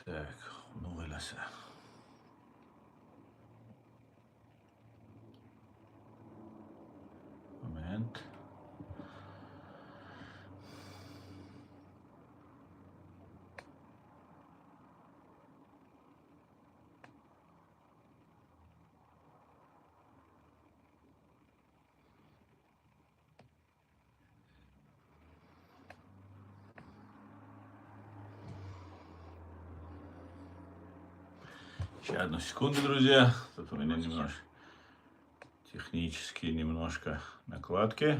Так, ну вылез. Момент. Сейчас одну секунду, друзья. Тут у меня немножко технические накладки.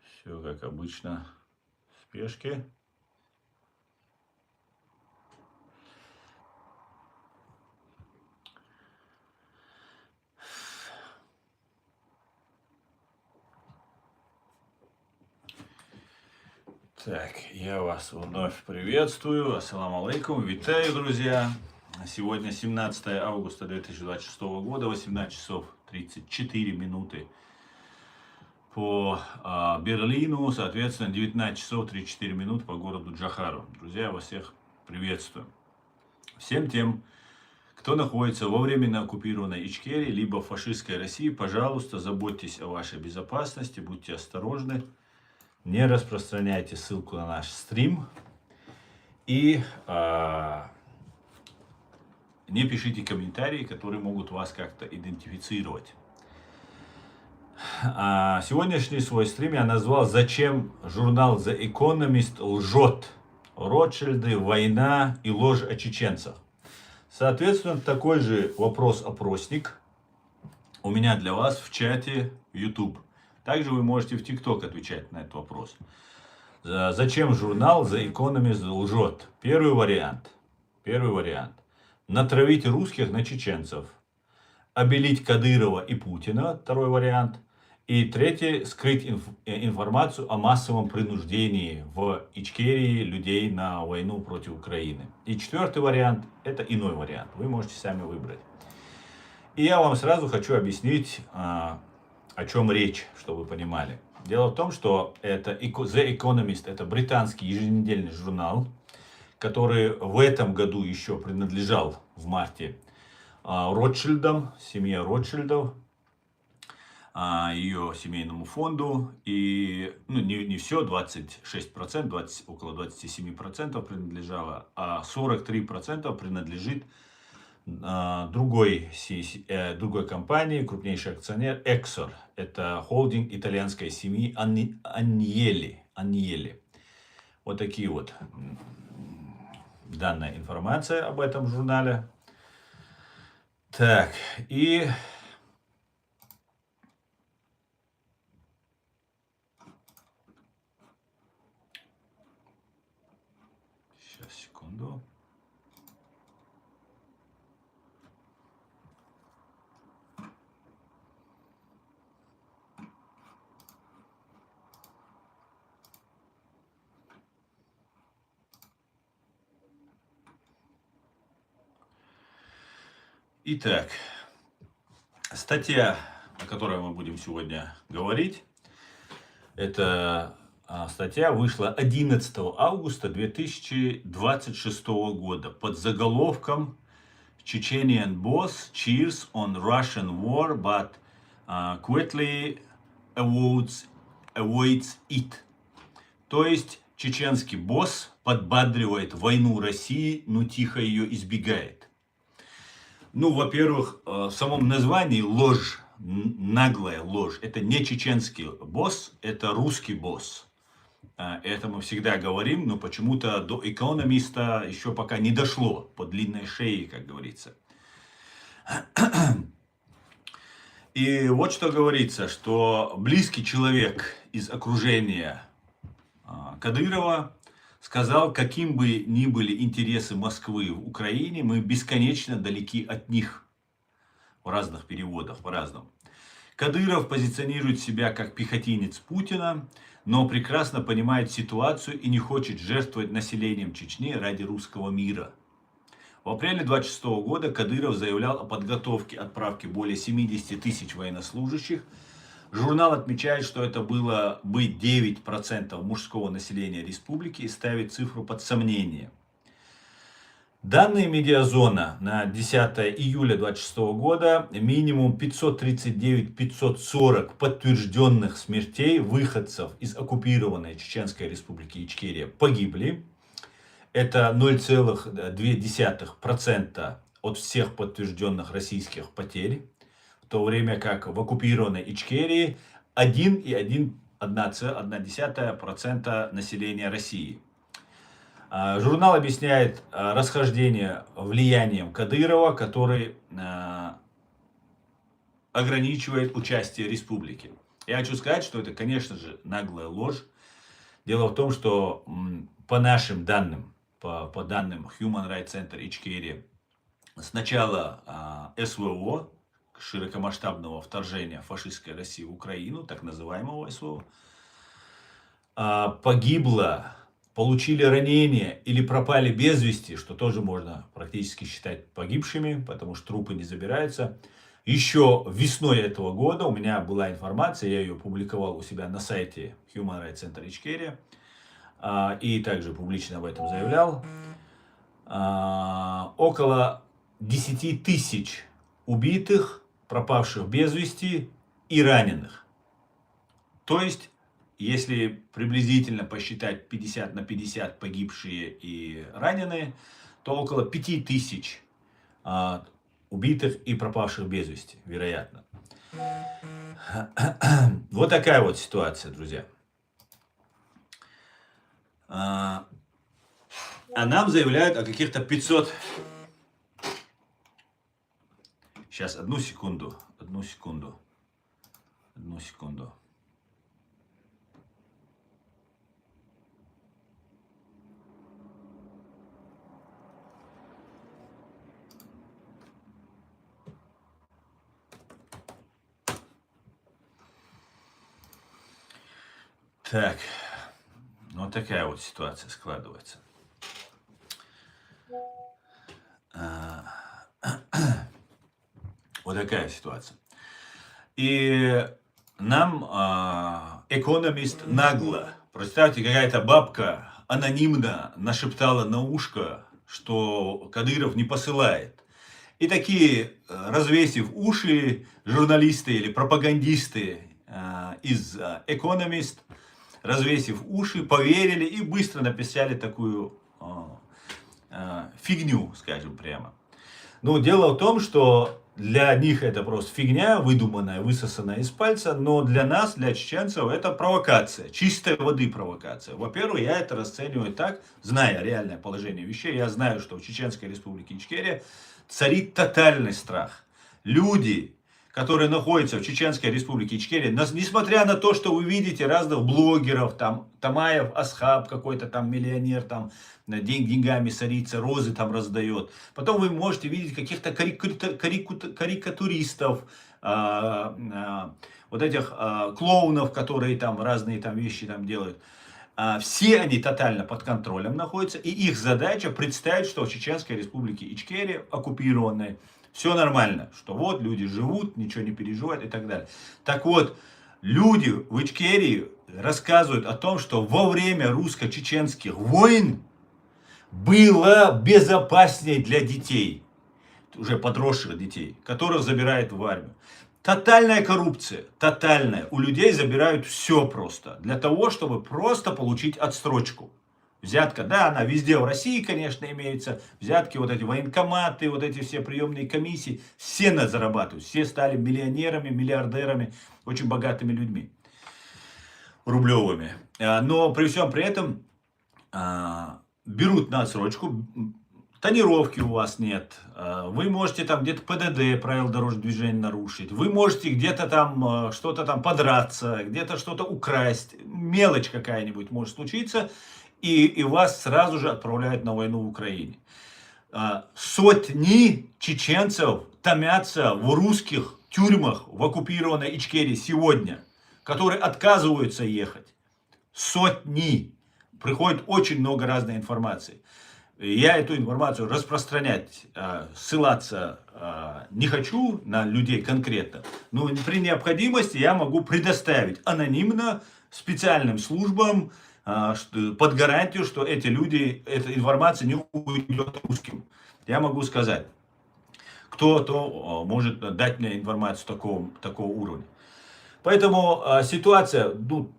Все как обычно в спешке. Так, я вас вновь приветствую. Ассаламу алейкум. Витаю, друзья. Сегодня 17 августа 2026 года, 18 часов 34 минуты по Берлину, соответственно, 19 часов 34 минуты по городу Джохару. Друзья, я вас всех приветствую. Всем тем, кто находится во временно оккупированной Ичкерии, либо в фашистской России, пожалуйста, заботьтесь о вашей безопасности, будьте осторожны, не распространяйте ссылку на наш стрим и не пишите комментарии, которые могут вас как-то идентифицировать. Сегодняшний свой стрим я назвал «Зачем журнал The Economist лжет? Ротшильды, война и ложь о чеченцах». Соответственно, такой же вопрос-опросник у меня для вас в чате YouTube. Также вы можете в TikTok отвечать на этот вопрос. Зачем журнал The Economist лжет? Первый вариант. Натравить русских на чеченцев. Обелить Кадырова и Путина. Второй вариант. И третий. Скрыть информацию о массовом принуждении в Ичкерии людей на войну против Украины. И четвертый вариант. Это иной вариант. Вы можете сами выбрать. И я вам сразу хочу объяснить, о чем речь, чтобы вы понимали. Дело в том, что это The Economist, это британский еженедельный журнал, который в этом году еще принадлежал в марте Ротшильдам, семье Ротшильдов, ее семейному фонду. И не все, 26%, около 27% принадлежало, а 43% принадлежит другой компании, крупнейший акционер Exor. Это холдинг итальянской семьи Аньелли. Вот такие вот данная информация об этом журнале. Так, и сейчас, секунду. Итак, статья, о которой мы будем сегодня говорить, эта статья вышла 11 августа 2026 года под заголовком Chechenian boss cheers on Russian war, but quietly avoids it. То есть, чеченский босс подбадривает войну России, но тихо ее избегает. Во-первых, в самом названии ложь, наглая ложь. Это не чеченский босс, это русский босс. Это мы всегда говорим, но почему-то до экономиста еще пока не дошло по длинной шее, как говорится. И вот что говорится, что близкий человек из окружения Кадырова сказал, каким бы ни были интересы Москвы в Украине, мы бесконечно далеки от них. В разных переводах, по-разному. Кадыров позиционирует себя как пехотинец Путина, но прекрасно понимает ситуацию и не хочет жертвовать населением Чечни ради русского мира. В апреле 2026 года Кадыров заявлял о подготовке отправки более 70 тысяч военнослужащих. Журнал отмечает, что это было бы 9% мужского населения республики и ставит цифру под сомнение. Данные Медиазона на 10 июля 2026 года: минимум 539-540 подтвержденных смертей выходцев из оккупированной Чеченской Республики Ичкерия погибли. Это 0,2% от всех подтвержденных российских потерь, в то время как в оккупированной Ичкерии 1,1% населения России. Журнал объясняет расхождение влиянием Кадырова, который ограничивает участие республики. Я хочу сказать, что это, конечно же, наглая ложь. Дело в том, что по нашим данным, по данным Human Rights Center Ичкерия, с начала СВО, широкомасштабного вторжения фашистской России в Украину, так называемого СВО, погибло, получили ранения или пропали без вести, что тоже можно практически считать погибшими, потому что трупы не забираются. Еще весной этого года у меня была информация, я ее публиковал у себя на сайте Human Rights Center Ичкерия, и также публично об этом заявлял. Около 10 тысяч убитых, пропавших без вести и раненых. То есть, если приблизительно посчитать 50 на 50 погибшие и раненые, то около 5 тысяч убитых и пропавших без вести, вероятно. Вот такая вот ситуация, друзья. А нам заявляют о каких-то 500... Сейчас, одну секунду. Так, вот такая вот ситуация складывается. Вот такая ситуация. И нам экономист нагло, представьте, какая-то бабка анонимно нашептала на ушко, что Кадыров не посылает. И такие, развесив уши, журналисты или пропагандисты из Economist, развесив уши, поверили и быстро написали такую фигню, скажем прямо. Но дело в том, что для них это просто фигня, выдуманная, высосанная из пальца, но для нас, для чеченцев, это провокация, чистой воды провокация. Во-первых, я это расцениваю так, зная реальное положение вещей, я знаю, что в Чеченской Республике Ичкерия царит тотальный страх. Люди, которые находятся в Чеченской Республике Ичкерия, несмотря на то, что вы видите разных блогеров, там Тамаев, Асхаб какой-то там миллионер, там деньгами сорится, розы там раздает. Потом вы можете видеть каких-то карикатуристов, вот этих клоунов, которые там разные там вещи там делают. Все они тотально под контролем находятся, и их задача представить, что в Чеченской Республике Ичкерия, оккупированной, все нормально, что вот люди живут, ничего не переживают и так далее. Так вот, люди в Ичкерии рассказывают о том, что во время русско-чеченских войн было безопаснее для детей, уже подросших детей, которых забирают в армию. Тотальная коррупция, тотальная. У людей забирают все просто, для того, чтобы просто получить отсрочку. Взятка, да, она везде в России, конечно, имеется. Взятки, вот эти военкоматы, вот эти все приемные комиссии, все зарабатывают. Все стали миллионерами, миллиардерами, очень богатыми людьми, рублевыми. Но при всем при этом берут на отсрочку, тонировки у вас нет, вы можете там где-то ПДД, правила дорожного движения, нарушить, вы можете где-то там что-то там подраться, где-то что-то украсть, мелочь какая-нибудь может случиться, и вас сразу же отправляют на войну в Украине. Сотни чеченцев томятся в русских тюрьмах в оккупированной Ичкерии сегодня, которые отказываются ехать. Сотни. Приходит очень много разной информации. Я эту информацию распространять, ссылаться не хочу на людей конкретно, но при необходимости я могу предоставить анонимно специальным службам под гарантию, что эти люди, эта информация не уйдет русским. Я могу сказать, кто-то может дать мне информацию такого уровня. Поэтому ситуация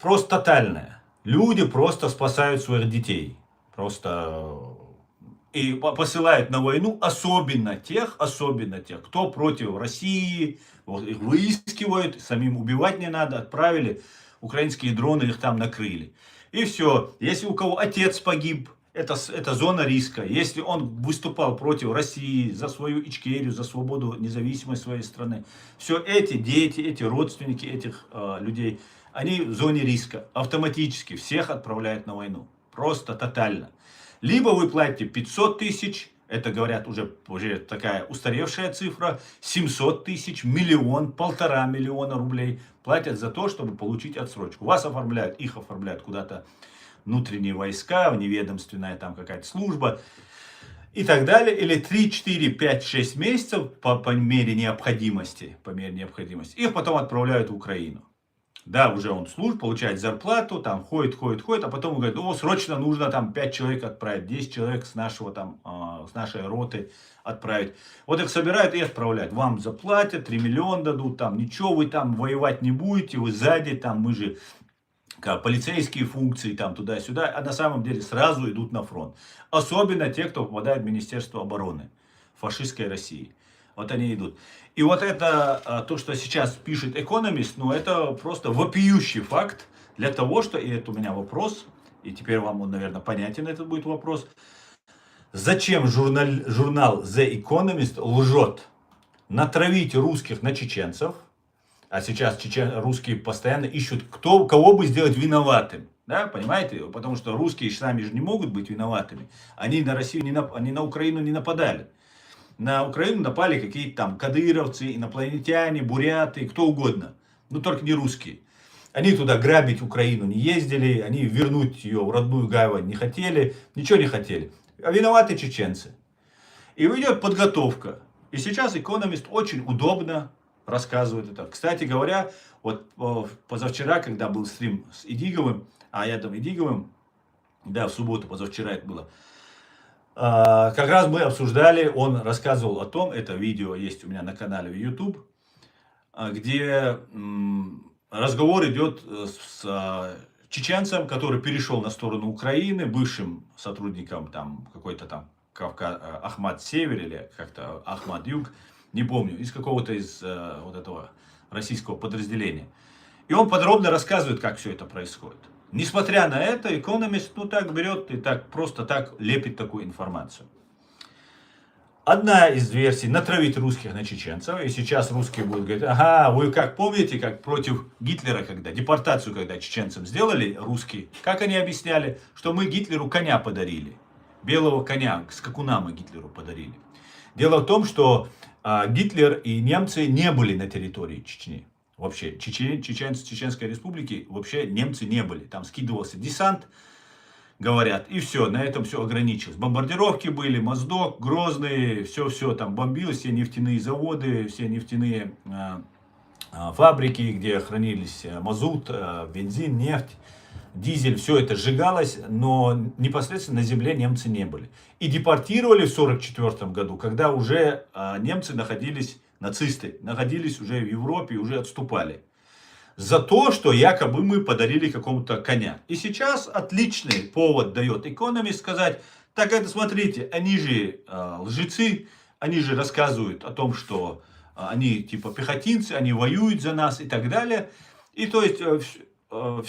просто тотальная. Люди просто спасают своих детей. Просто и посылают на войну, особенно тех, кто против России, вот их выискивают, самим убивать не надо, отправили, украинские дроны их там накрыли. И все. Если у кого отец погиб, это зона риска. Если он выступал против России, за свою Ичкерию, за свободу, независимость своей страны, все эти дети, эти родственники этих людей, они в зоне риска. Автоматически всех отправляют на войну. Просто тотально. Либо вы платите 500 тысяч, это говорят уже такая устаревшая цифра, 700 тысяч, миллион, 1,5 миллиона рублей платят за то, чтобы получить отсрочку. Вас оформляют, их оформляют куда-то внутренние войска, неведомственная там какая-то служба и так далее. Или 3, 4, 5, 6 месяцев по мере необходимости. Их потом отправляют в Украину. Да, уже он служит, получает зарплату, там ходит, а потом он говорит, срочно нужно там 5 человек отправить, 10 человек с нашей роты отправить. Вот их собирают и отправляют. Вам заплатят, 3 миллиона дадут, там ничего, вы там воевать не будете, вы сзади, там мы же полицейские функции, там туда-сюда, а на самом деле сразу идут на фронт. Особенно те, кто попадает в Министерство обороны фашистской России. Вот они идут. И вот это, то, что сейчас пишет Economist, это просто вопиющий факт для того, что, и это у меня вопрос, и теперь вам он, наверное, понятен этот будет вопрос. Зачем журнал The Economist лжет? Натравить русских на чеченцев, а сейчас русские постоянно ищут, кого бы сделать виноватым. Да, понимаете? Потому что русские сами же не могут быть виноватыми. Они на Россию, они на Украину не нападали. На Украину напали какие-то там кадыровцы, инопланетяне, буряты, кто угодно. Но только не русские. Они туда грабить Украину не ездили, они вернуть ее в родную гавань не хотели, ничего не хотели. А виноваты чеченцы. И идет подготовка. И сейчас Economist очень удобно рассказывает это. Кстати говоря, вот позавчера, когда был стрим с Идиговым, да, в субботу, позавчера это было, как раз мы обсуждали, он рассказывал о том, это видео есть у меня на канале в YouTube, где разговор идет с чеченцем, который перешел на сторону Украины, бывшим сотрудником там какой-то там Ахмат Север или как-то Ахмат Юг, не помню, из какого-то из вот этого российского подразделения. И он подробно рассказывает, как все это происходит. Несмотря на это, Economist так берет и просто так лепит такую информацию. Одна из версий — натравить русских на чеченцев. И сейчас русские будут говорить, ага, вы как помните, как против Гитлера, когда депортацию, когда чеченцам сделали русские, как они объясняли, что мы Гитлеру коня подарили. Белого коня, скакуна мы Гитлеру подарили. Дело в том, что Гитлер и немцы не были на территории Чечни. Вообще, Чеченской республики вообще немцы не были. Там скидывался десант, говорят, и все, на этом все ограничилось. Бомбардировки были, Моздок, Грозный, все там бомбилось, все нефтяные заводы, все нефтяные фабрики, где хранились мазут, бензин, нефть, дизель, все это сжигалось, но непосредственно на земле немцы не были. И депортировали в 1944 году, когда уже немцы нацисты находились уже в Европе и уже отступали. За то, что якобы мы подарили какому-то коня. И сейчас отличный повод дает Economist сказать, так это смотрите, они же лжецы, они же рассказывают о том, что они типа пехотинцы, они воюют за нас и так далее. И то есть это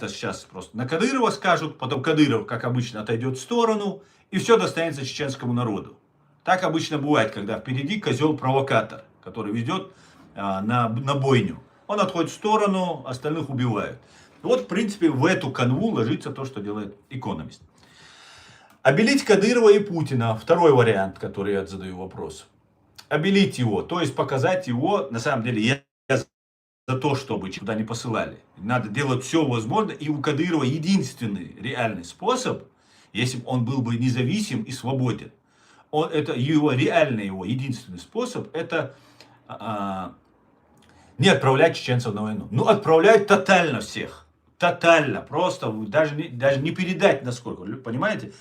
сейчас просто на Кадырова скажут, потом Кадыров, как обычно, отойдет в сторону, и все достанется чеченскому народу. Так обычно бывает, когда впереди козел-провокатор, который ведет на бойню. Он отходит в сторону, остальных убивают. Вот, в принципе, в эту канву ложится то, что делает Economist. Обелить Кадырова и Путина. Второй вариант, который я задаю вопрос. Обелить его, то есть показать его, на самом деле, я за то, чтобы туда не посылали. Надо делать все возможное. И у Кадырова единственный реальный способ, если бы он был бы независим и свободен, это его единственный способ, это не отправлять чеченцев на войну. Отправлять тотально всех. тотально, просто даже не передать насколько, понимаете?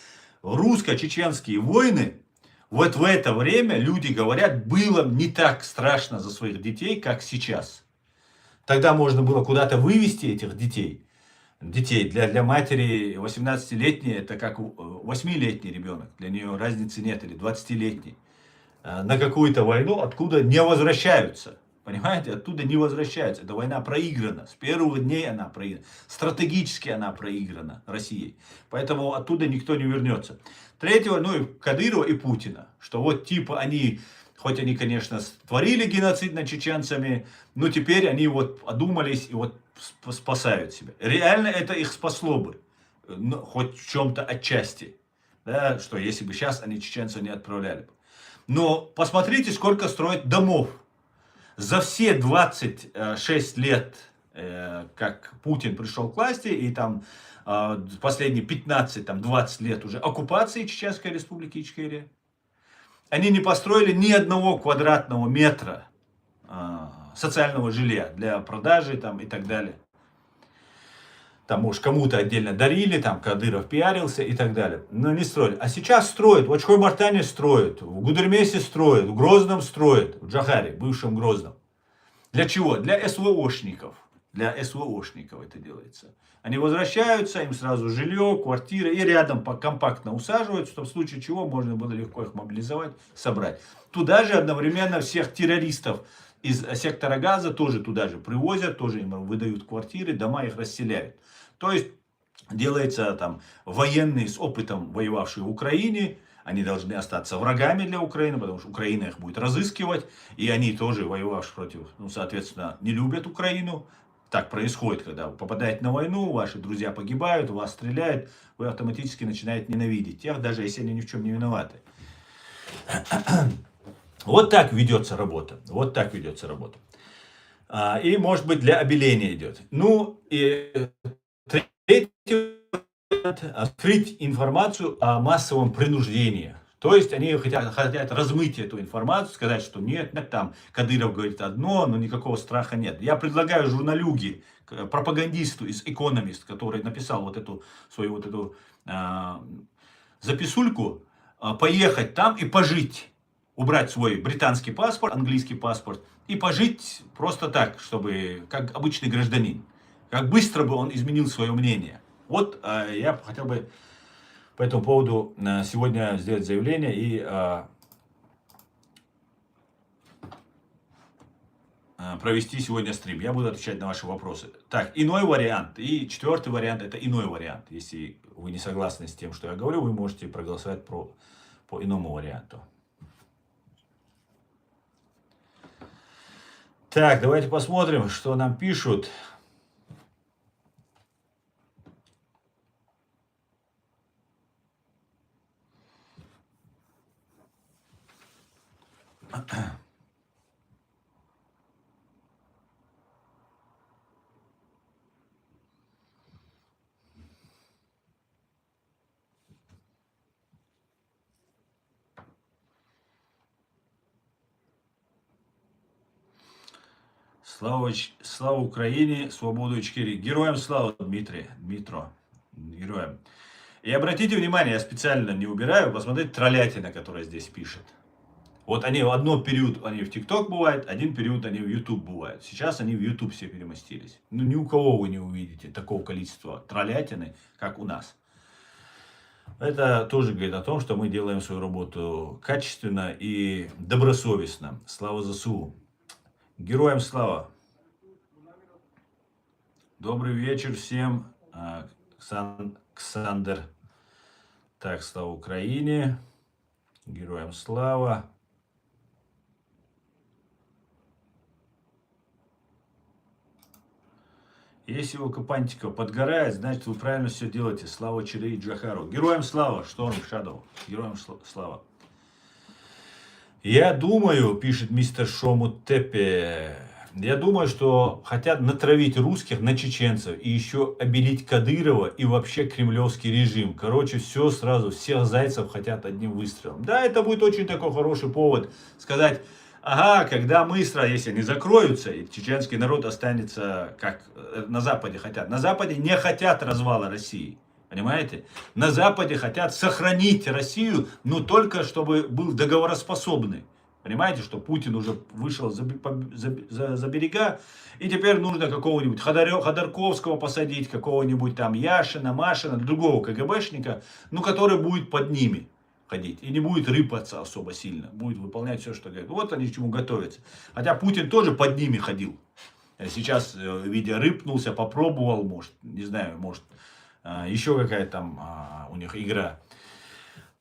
Русско-чеченские войны, вот в это время, люди говорят, было не так страшно за своих детей, как сейчас. Тогда можно было куда-то вывести этих детей. Для матери 18-летней это как 8-летний ребенок. Для нее разницы нет, или 20-летний. На какую-то войну, откуда не возвращаются. Понимаете, оттуда не возвращаются. Эта война проиграна. С первых дней она проиграна. Стратегически она проиграна Россией. Поэтому оттуда никто не вернется. Третьего, ну и Кадырова и Путина. Что вот типа они, хоть они, конечно, творили геноцид над чеченцами, но теперь они вот одумались и вот спасают себя. Реально это их спасло бы. Ну, хоть в чем-то отчасти. Да, что если бы сейчас они чеченцев не отправляли бы. Но посмотрите, сколько строят домов. За все 26 лет, как Путин пришел к власти, и там последние 15-20 лет уже оккупации Чеченской Республики Ичкерия, они не построили ни одного квадратного метра социального жилья для продажи там, и так далее. Там, может, кому-то отдельно дарили, там, Кадыров пиарился и так далее. Но не строили. А сейчас строят. В Очхой-Мартане строят, в Гудермесе строят, в Грозном строят, в Джахаре, бывшем Грозном. Для чего? Для СВОшников. Для СВОшников это делается. Они возвращаются, им сразу жилье, квартиры, и рядом компактно усаживают, чтобы в случае чего можно было легко их мобилизовать, собрать. Туда же одновременно всех террористов из сектора Газа тоже туда же привозят, тоже им выдают квартиры, дома их расселяют. То есть делается там военные с опытом, воевавшие в Украине, они должны остаться врагами для Украины, потому что Украина их будет разыскивать, и они тоже, воевавшие против, ну, соответственно, не любят Украину. Так происходит, когда вы попадаете на войну, ваши друзья погибают, вас стреляют, вы автоматически начинаете ненавидеть тех, даже если они ни в чем не виноваты. Вот так ведется работа. Вот так ведется работа. И, может быть, для обеления идет. Ну, и третий вариант — открыть информацию о массовом принуждении. То есть они хотят размыть эту информацию, сказать, что нет, там Кадыров говорит одно, но никакого страха нет. Я предлагаю журналюге, пропагандисту из Economist, который написал вот эту свою вот эту записульку, поехать там и пожить. Убрать свой британский паспорт, английский паспорт и пожить просто так, чтобы как обычный гражданин. Как быстро бы он изменил свое мнение. Вот я хотел бы по этому поводу сегодня сделать заявление и провести сегодня стрим. Я буду отвечать на ваши вопросы. Так, иной вариант. И четвертый вариант — это иной вариант. Если вы не согласны с тем, что я говорю, вы можете проголосовать по иному варианту. Так, давайте посмотрим, что нам пишут. Слава Украине, свободу Ичкерии. Героям слава, Дмитро. Героям. И обратите внимание, я специально не убираю, посмотрите троллятина, которая здесь пишет. Вот они в один период они в ТикТок бывают, один период они в YouTube бывают. Сейчас они в YouTube все переместились. Ну, ни у кого вы не увидите такого количества троллятины, как у нас. Это тоже говорит о том, что мы делаем свою работу качественно и добросовестно. Слава ЗСУ. Героям слава. Добрый вечер всем. Ксандер. Так, слава Украине. Героям слава. Если у Капантика подгорает, значит вы правильно все делаете. Слава Чили и Джахару. Героям слава. Шторм Шадоу. Героям слава. Я думаю, пишет мистер Шомутепе, я думаю, что хотят натравить русских на чеченцев и еще обелить Кадырова и вообще кремлевский режим. Короче, все сразу, всех зайцев хотят одним выстрелом. Да, это будет очень такой хороший повод сказать, ага, когда мысра, если они закроются, и чеченский народ останется, как на Западе хотят. На Западе не хотят развала России. Понимаете? На Западе хотят сохранить Россию, но только чтобы был договороспособный. Понимаете, что Путин уже вышел за берега, и теперь нужно какого-нибудь Ходорковского посадить, какого-нибудь там Яшина, Машина, другого КГБшника, ну, который будет под ними ходить и не будет рыпаться особо сильно, будет выполнять все, что говорит. Вот они к чему готовятся. Хотя Путин тоже под ними ходил. Сейчас, видя, рыпнулся, попробовал, может, не знаю, может, еще какая-то там у них игра.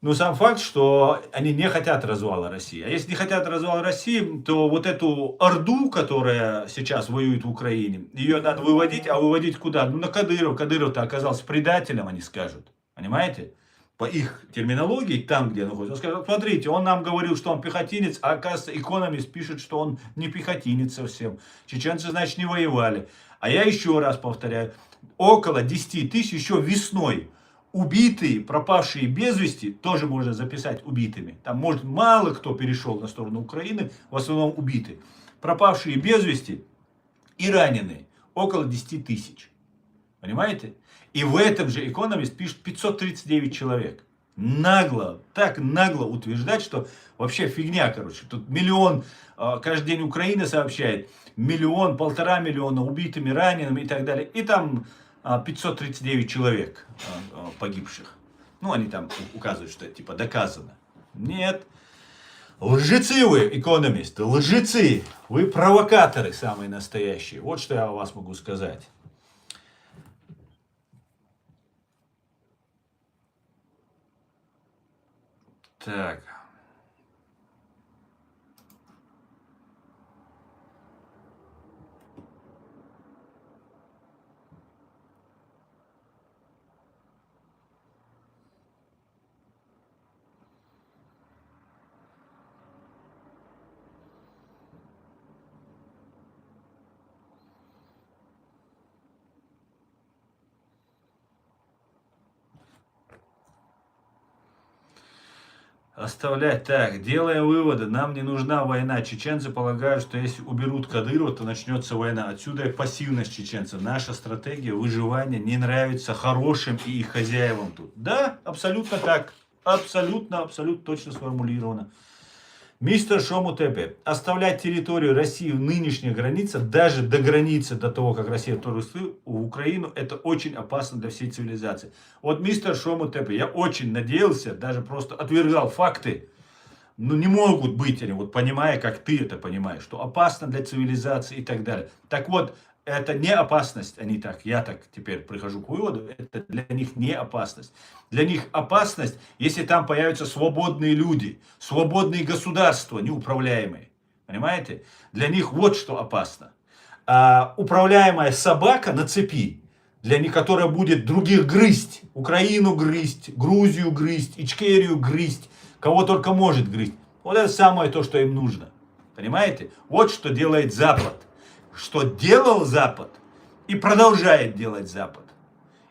Но сам факт, что они не хотят развала России. А если не хотят развала России, то вот эту орду, которая сейчас воюет в Украине, ее надо выводить, а выводить куда? Ну, на Кадырова. Кадыров-то оказался предателем, они скажут. Понимаете? По их терминологии, там, где он находится, он скажет, смотрите, он нам говорил, что он пехотинец, а оказывается, Экономист пишет, что он не пехотинец совсем. Чеченцы, значит, не воевали. А я еще раз повторяю, около 10 тысяч еще весной убитые, пропавшие без вести, тоже можно записать убитыми. Там, может, мало кто перешел на сторону Украины, в основном убиты. Пропавшие без вести и раненые около 10 тысяч. Понимаете? И в этом же Экономист пишет 539 человек. Нагло, так нагло утверждать, что вообще фигня, короче. Тут миллион, каждый день Украина сообщает, миллион, 1,5 миллиона убитыми, ранеными и так далее. И там 539 человек погибших. Ну, они там указывают, что это типа доказано. Нет. Лжецы вы, экономисты, лжецы. Вы провокаторы самые настоящие. Вот что я о вас могу сказать. Так. Оставлять так. Делаем выводы. Нам не нужна война. Чеченцы полагают, что если уберут Кадырова, то начнется война. Отсюда и пассивность чеченцев. Наша стратегия выживания не нравится хорошим и их хозяевам тут. Да, абсолютно так. Абсолютно точно сформулировано. Мистер Шомутепе, оставлять территорию России в нынешних границах, даже до границы, до того, как Россия вторгла в Украину, это очень опасно для всей цивилизации. Вот мистер Шомутепе, я очень надеялся, даже просто отвергал факты, но не могут быть они, вот понимая, как ты это понимаешь, что опасно для цивилизации и так далее. Так вот, это не опасность, они так, я так теперь прихожу к выводу, это для них не опасность. Для них опасность, если там появятся свободные люди, свободные государства, неуправляемые. Понимаете? Для них вот что опасно. А управляемая собака на цепи, для них, которая будет других грызть, Украину грызть, Грузию грызть, Ичкерию грызть, кого только может грызть. Вот это самое то, что им нужно. Понимаете? Вот что делает Запад. Что делал Запад и продолжает делать Запад.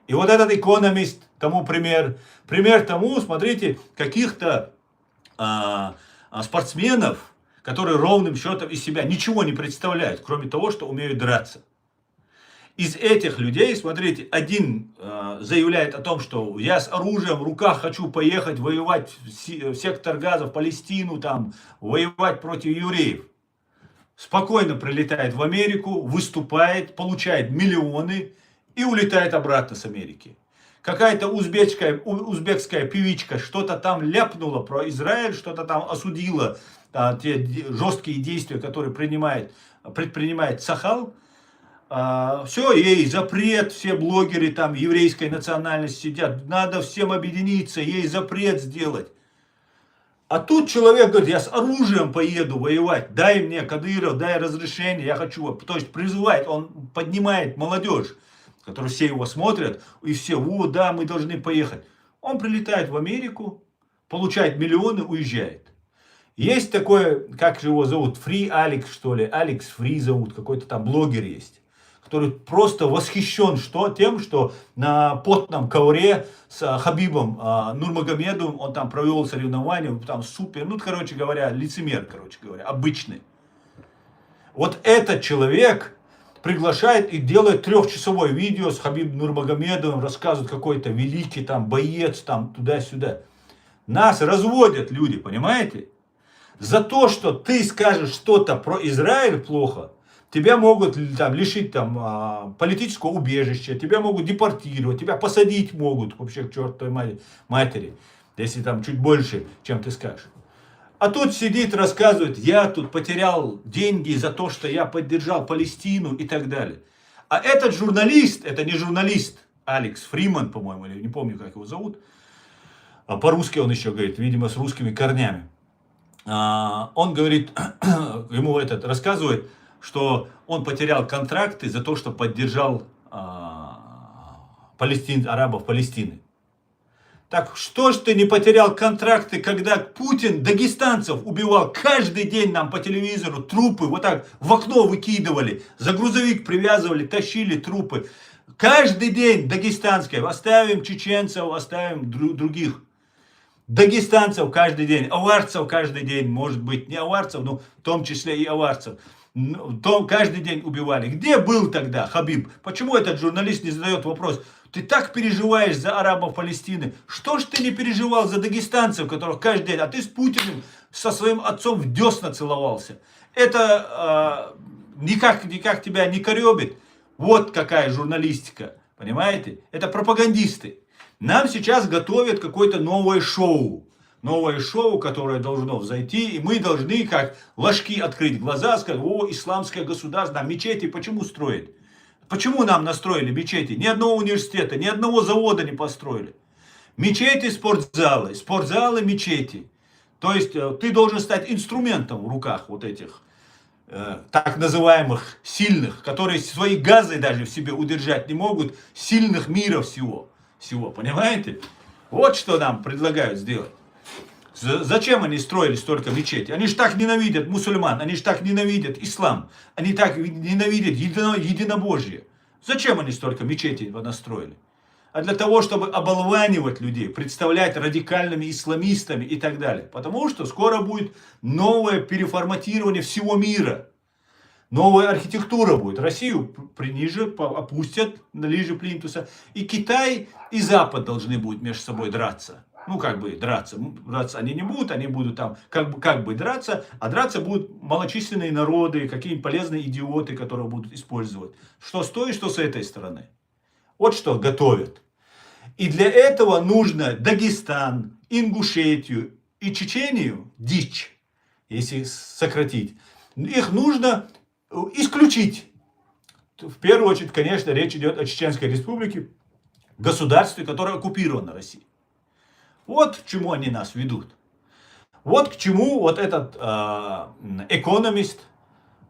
И вот этот экономист тому пример. Пример тому, смотрите, каких-то спортсменов, которые ровным счетом из себя ничего не представляют, кроме того, что умеют драться. Из этих людей, смотрите, один заявляет о том, что я с оружием в руках хочу поехать воевать в сектор Газа, в Палестину, там, воевать против евреев. Спокойно прилетает в Америку, выступает, получает миллионы и улетает обратно с Америки. Какая-то узбекская певичка что-то там ляпнула про Израиль, что-то там осудила те жесткие действия, которые предпринимает Цахал. Все, ей запрет, все блогеры там еврейской национальности сидят, надо всем объединиться, ей запрет сделать. А тут человек говорит, я с оружием поеду воевать, дай мне, Кадыров, дай разрешение, я хочу. То есть призывает, он поднимает молодежь, которые все его смотрят, и все, о, да, мы должны поехать. Он прилетает в Америку, получает миллионы, уезжает. Есть такой, как же его зовут, Фри Алекс, что ли, Алекс Фри зовут, какой-то там блогер есть, который просто восхищен тем, что на потном ковре с Хабибом Нурмагомедовым он там провел соревнования, там супер, ну, короче говоря, лицемер, короче говоря, обычный. Вот этот человек приглашает и делает трехчасовое видео с Хабибом Нурмагомедовым, рассказывает какой-то великий там боец, там туда-сюда. Нас разводят люди, понимаете? За то, что ты скажешь что-то про Израиль плохо, тебя могут там лишить там политического убежища, тебя могут депортировать, тебя посадить могут вообще к чертовой матери, если там чуть больше, чем ты скажешь. А тут сидит, рассказывает, я тут потерял деньги за то, что я поддержал Палестину и так далее. А этот журналист, это не журналист, Алекс Фриман, по-моему, или не помню, как его зовут, по-русски он еще говорит, видимо, с русскими корнями. Он говорит, ему рассказывает, что он потерял контракты за то, что поддержал арабов Палестины. Так что ж ты не потерял контракты, когда Путин дагестанцев убивал каждый день нам по телевизору, трупы вот так в окно выкидывали, за грузовик привязывали, тащили трупы. Каждый день дагестанские, оставим чеченцев, оставим других. Дагестанцев каждый день, аварцев каждый день, может быть не аварцев, но в том числе и аварцев. Каждый день убивали. Где был тогда Хабиб? Почему этот журналист не задает вопрос? Ты так переживаешь за арабов Палестины. Что ж ты не переживал за дагестанцев, которых каждый день... А ты с Путиным, со своим отцом в десна целовался. Это никак тебя не коребит. Вот какая журналистика. Понимаете? Это пропагандисты. Нам сейчас готовят какое-то новое шоу. Новое шоу, которое должно взойти. И мы должны, как ложки, открыть глаза, сказать, о, исламское государство, нам мечети почему строят? Почему нам настроили мечети? Ни одного университета, ни одного завода не построили. Мечети, спортзалы, мечети. То есть ты должен стать инструментом в руках вот этих так называемых сильных, которые свои газы даже в себе удержать не могут, сильных мира всего, понимаете? Вот что нам предлагают сделать. Зачем они строили столько мечетей? Они же так ненавидят мусульман, они же так ненавидят ислам, они так ненавидят единобожие. Зачем они столько мечетей настроили? А для того, чтобы оболванивать людей, представлять радикальными исламистами и так далее. Потому что скоро будет новое переформатирование всего мира. Новая архитектура будет. Россию опустят ниже плинтуса. И Китай, и Запад должны будут между собой драться. Ну, как бы драться. Драться они не будут, они будут там как бы драться, а драться будут малочисленные народы, какие-нибудь полезные идиоты, которые будут использовать. Что с той, что с этой стороны. Вот что готовят. И для этого нужно Дагестан, Ингушетию и Чечению, дичь, если сократить, их нужно исключить. В первую очередь, конечно, речь идет о Чеченской республике, государстве, которое оккупировано Россией. Вот к чему они нас ведут. Вот к чему вот этот экономист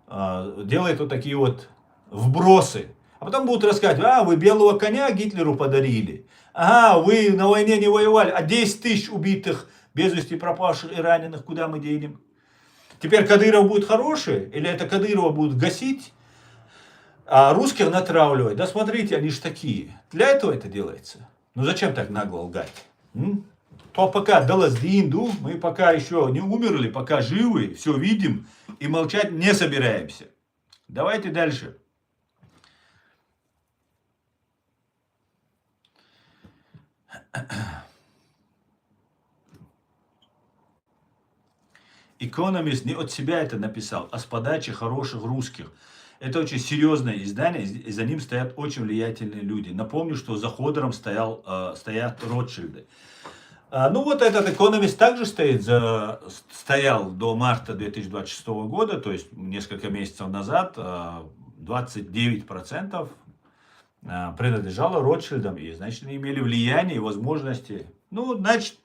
делает вот такие вот вбросы. А потом будут рассказывать, вы белого коня Гитлеру подарили. Ага, вы на войне не воевали, а 10 тысяч убитых, без вести пропавших и раненых, куда мы денем? Теперь Кадыров будет хороший, или это Кадырова будут гасить, а русских натравливать? Да смотрите, они же такие. Для этого это делается. Ну зачем так нагло лгать? То пока Далаздинду, мы пока еще не умерли, пока живы, все видим и молчать не собираемся. Давайте дальше. Экономист не от себя это написал, а с подачи хороших русских. Это очень серьезное издание, и за ним стоят очень влиятельные люди. Напомню, что за Ходором стоят Ротшильды. Ну вот этот экономист также стоял до марта 2026 года, то есть несколько месяцев назад, 29% принадлежало Ротшильдам, и значит они имели влияние и возможности. Ну, значит,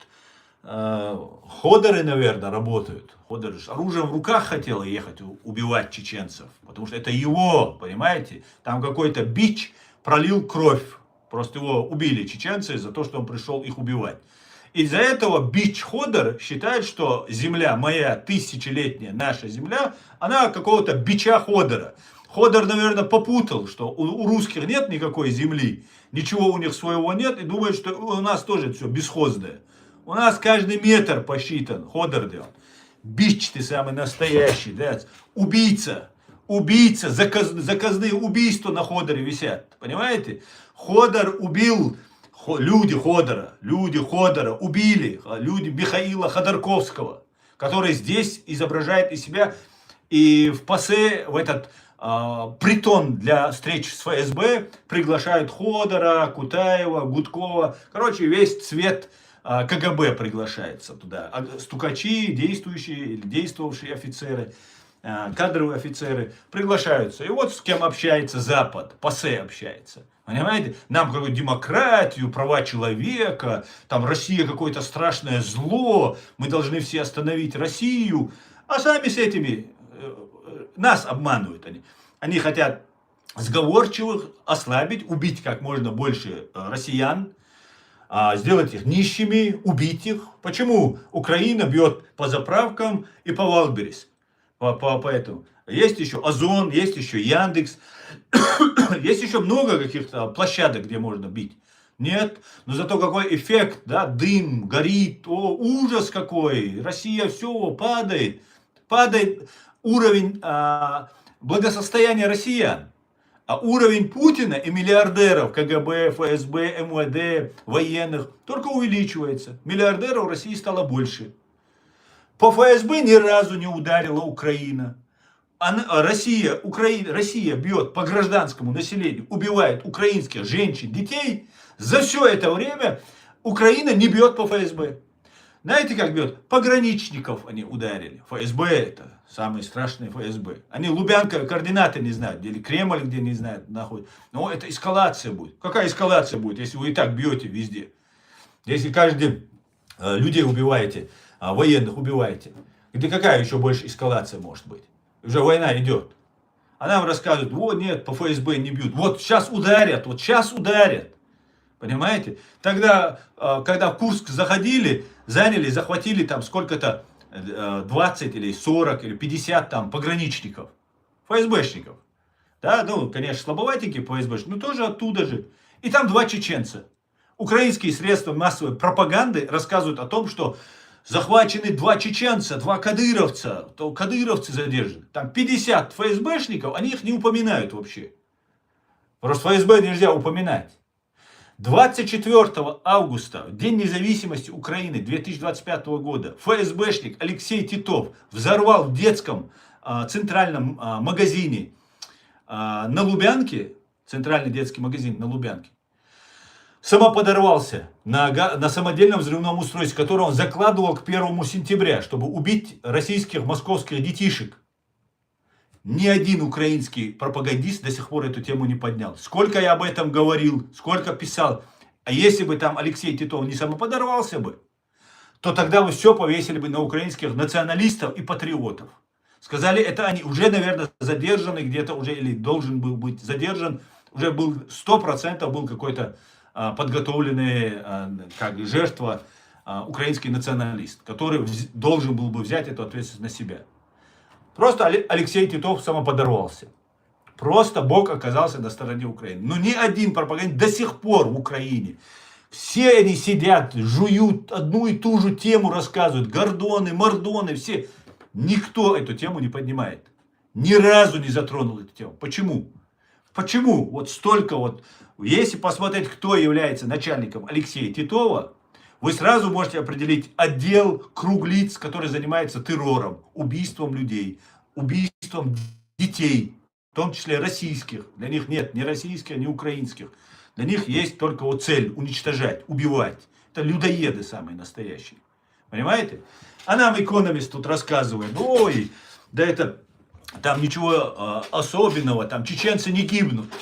Ходоры, наверное, работают. Ходор с оружием в руках хотел ехать убивать чеченцев, потому что это его, понимаете? Там какой-то бич пролил кровь, просто его убили чеченцы за то, что он пришел их убивать. Из-за этого бич Ходор считает, что земля моя, тысячелетняя наша земля, она какого-то бича Ходора. Ходор, наверное, попутал, что у русских нет никакой земли, ничего у них своего нет, и думает, что у нас тоже все бесхозное. У нас каждый метр посчитан, Ходор делал. Бич ты самый настоящий, да? Убийца. Убийца, заказные убийства на Ходоре висят, понимаете? Ходор убил, люди Ходора убили, люди Михаила Ходорковского, который здесь изображает из себя и в ПАСЕ, в этот притон для встреч с ФСБ приглашают Ходора, Кутаева, Гудкова, короче, весь цвет КГБ приглашается туда. Стукачи, действующие или действовавшие офицеры, кадровые офицеры приглашаются. И вот с кем общается Запад, ПАСЕ общается. Понимаете? Нам какую-то демократию, права человека, там Россия какое-то страшное зло, мы должны все остановить Россию. А сами с этими нас обманывают они. Они хотят сговорчивых ослабить, убить как можно больше россиян, сделать их нищими, убить их. Почему Украина бьет по заправкам и по Валберес? Поэтому есть еще Озон, есть еще Яндекс, есть еще много каких-то площадок, где можно бить. Нет, но зато какой эффект, да, дым, горит, о, ужас какой, Россия все падает, падает уровень благосостояния россиян. А уровень Путина и миллиардеров КГБ, ФСБ, МВД, военных только увеличивается. Миллиардеров в России стало больше. По ФСБ ни разу не ударила Украина. Россия бьет по гражданскому населению, убивает украинских женщин, детей. За все это время Украина не бьет по ФСБ. Знаете, как бьет? Пограничников они ударили. ФСБ это самые страшные ФСБ. Они Лубянка координаты не знают, или Кремль где не знают, находят. Но это эскалация будет. Какая эскалация будет, если вы и так бьете везде? Если каждый день людей убиваете, военных убиваете. Где какая еще больше эскалация может быть? Уже война идет. А нам рассказывают, вот нет, по ФСБ не бьют. Вот сейчас ударят, вот сейчас ударят. Понимаете? Тогда, когда в Курск заходили, заняли, захватили там сколько-то 20 или 40 или 50 там пограничников, ФСБшников. Да, ну, конечно, слабоватенькие ФСБшники, но тоже оттуда же. И там 2 чеченца. Украинские средства массовой пропаганды рассказывают о том, что захвачены 2 чеченца, 2 кадыровца, то кадыровцы задержаны. Там 50 ФСБшников, они их не упоминают вообще. Просто ФСБ нельзя упоминать. 24 августа, День независимости Украины 2025 года, ФСБшник Алексей Титов взорвал в детском центральном магазине на Лубянке, центральный детский магазин на Лубянке, самоподорвался на самодельном взрывном устройстве, которое он закладывал к 1 сентября, чтобы убить российских московских детишек. Ни один украинский пропагандист до сих пор эту тему не поднял. Сколько я об этом говорил, сколько писал. А если бы там Алексей Титов не самоподорвался бы, то тогда бы все повесили бы на украинских националистов и патриотов. Сказали, это они уже, наверное, задержаны где-то уже, или должен был быть задержан, уже был 100% был какой-то подготовленный как жертва украинский националист, который должен был бы взять эту ответственность на себя. Просто Алексей Титов самоподорвался. Просто Бог оказался на стороне Украины. Но ни один пропагандист до сих пор в Украине. Все они сидят, жуют одну и ту же тему, рассказывают. Гордоны, мордоны, все. Никто эту тему не поднимает. Ни разу не затронул эту тему. Почему? Почему? Вот столько вот. Если посмотреть, кто является начальником Алексея Титова, вы сразу можете определить отдел, круг лиц, который занимается террором, убийством людей, убийством детей, в том числе российских. Для них нет ни российских, ни украинских. Для них есть только вот цель уничтожать, убивать. Это людоеды самые настоящие. Понимаете? А нам Экономист тут рассказывает, ой, да это там ничего особенного, там чеченцы не гибнут.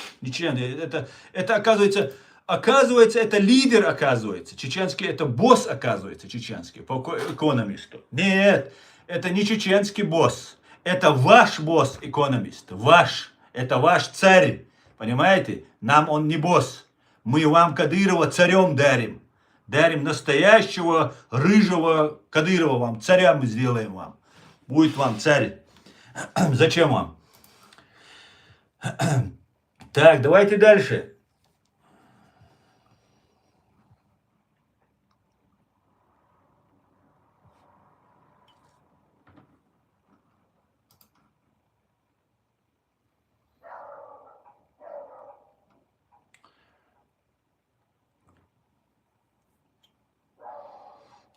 Это оказывается, это лидер, оказывается. Чеченский, это босс, оказывается, чеченский, по Экономисту. Нет, это не чеченский босс. Это ваш босс, Экономист. Ваш. Это ваш царь. Понимаете? Нам он не босс. Мы вам Кадырова царем дарим. Дарим настоящего рыжего Кадырова вам. Царя мы сделаем вам. Будет вам царь. Зачем вам? Так, давайте дальше.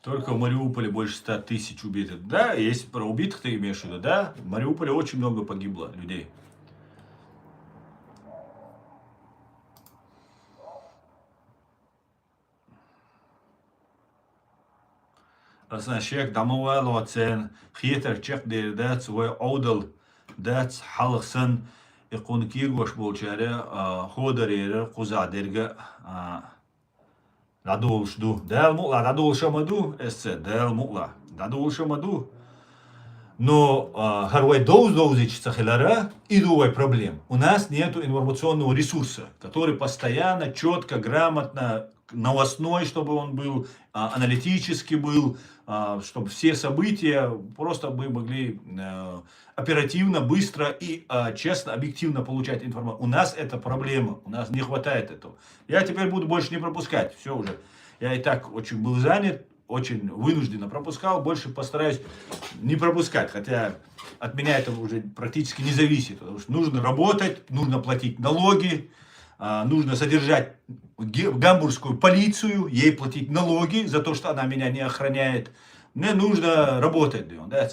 Только в Мариуполе больше 100 тысяч убитых. Да, если про убитых ты имеешь в виду, да, в Мариуполе очень много погибло людей. Шек дамуал оцен, хитер чек дердат свой аудал, дат халахсан, икункир гош болчаре, ходерере, кузадерге, дадулшду. Дал мукла, дадулшамаду, эссе, дал мукла, дадулшамаду. Но харвай доузич цахелара и другой проблем. У нас нет информационного ресурса, который постоянно, четко, грамотно, новостной, чтобы он был, аналитический был, чтобы все события просто мы могли оперативно, быстро и честно, объективно получать информацию. У нас это проблема, у нас не хватает этого. Я теперь буду больше не пропускать, все уже. Я и так очень был занят, очень вынужденно пропускал, больше постараюсь не пропускать, хотя от меня это уже практически не зависит, потому что нужно работать, нужно платить налоги, нужно содержать гамбургскую полицию, ей платить налоги за то, что она меня не охраняет. Мне нужно работать. Да?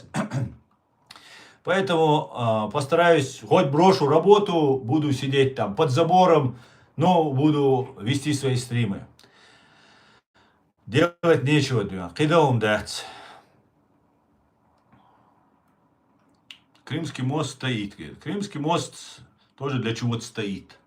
Поэтому постараюсь, хоть брошу работу, буду сидеть там под забором, но буду вести свои стримы. Делать нечего, кидаум дать. Крымский мост стоит. Крымский мост тоже для чего-то стоит.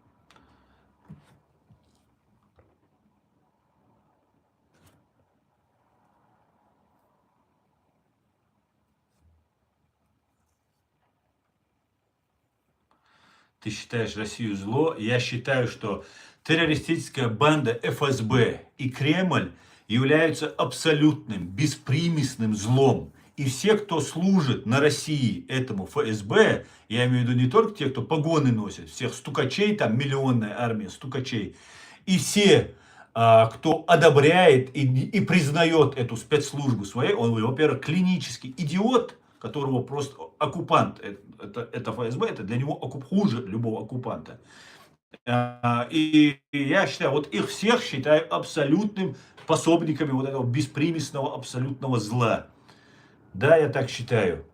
Ты считаешь Россию зло? Я считаю, что террористическая банда ФСБ и Кремль являются абсолютным, беспримесным злом. И все, кто служит на России этому ФСБ, я имею в виду не только те, кто погоны носит, всех стукачей, там миллионная армия стукачей, и все, кто одобряет и признает эту спецслужбу своей, он, во-первых, клинический идиот, которого просто оккупант, это ФСБ, это для него хуже любого оккупанта. И я считаю, вот их всех считаю абсолютным пособниками вот этого беспримесного абсолютного зла. Да, я так считаю.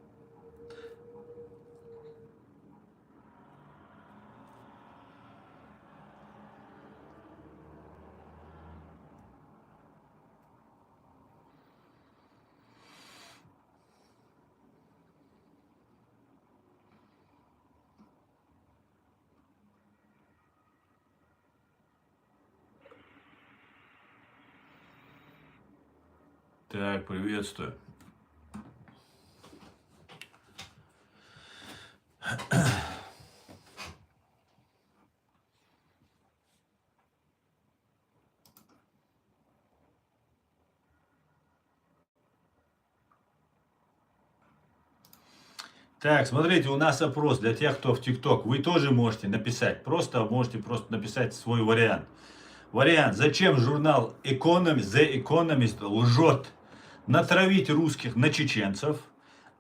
Так, приветствую. Так, смотрите, у нас опрос для тех, кто в ТикТок. Вы тоже можете написать. Можете написать свой вариант. Вариант. Зачем журнал Economist, The Economist лжет? Натравить русских на чеченцев,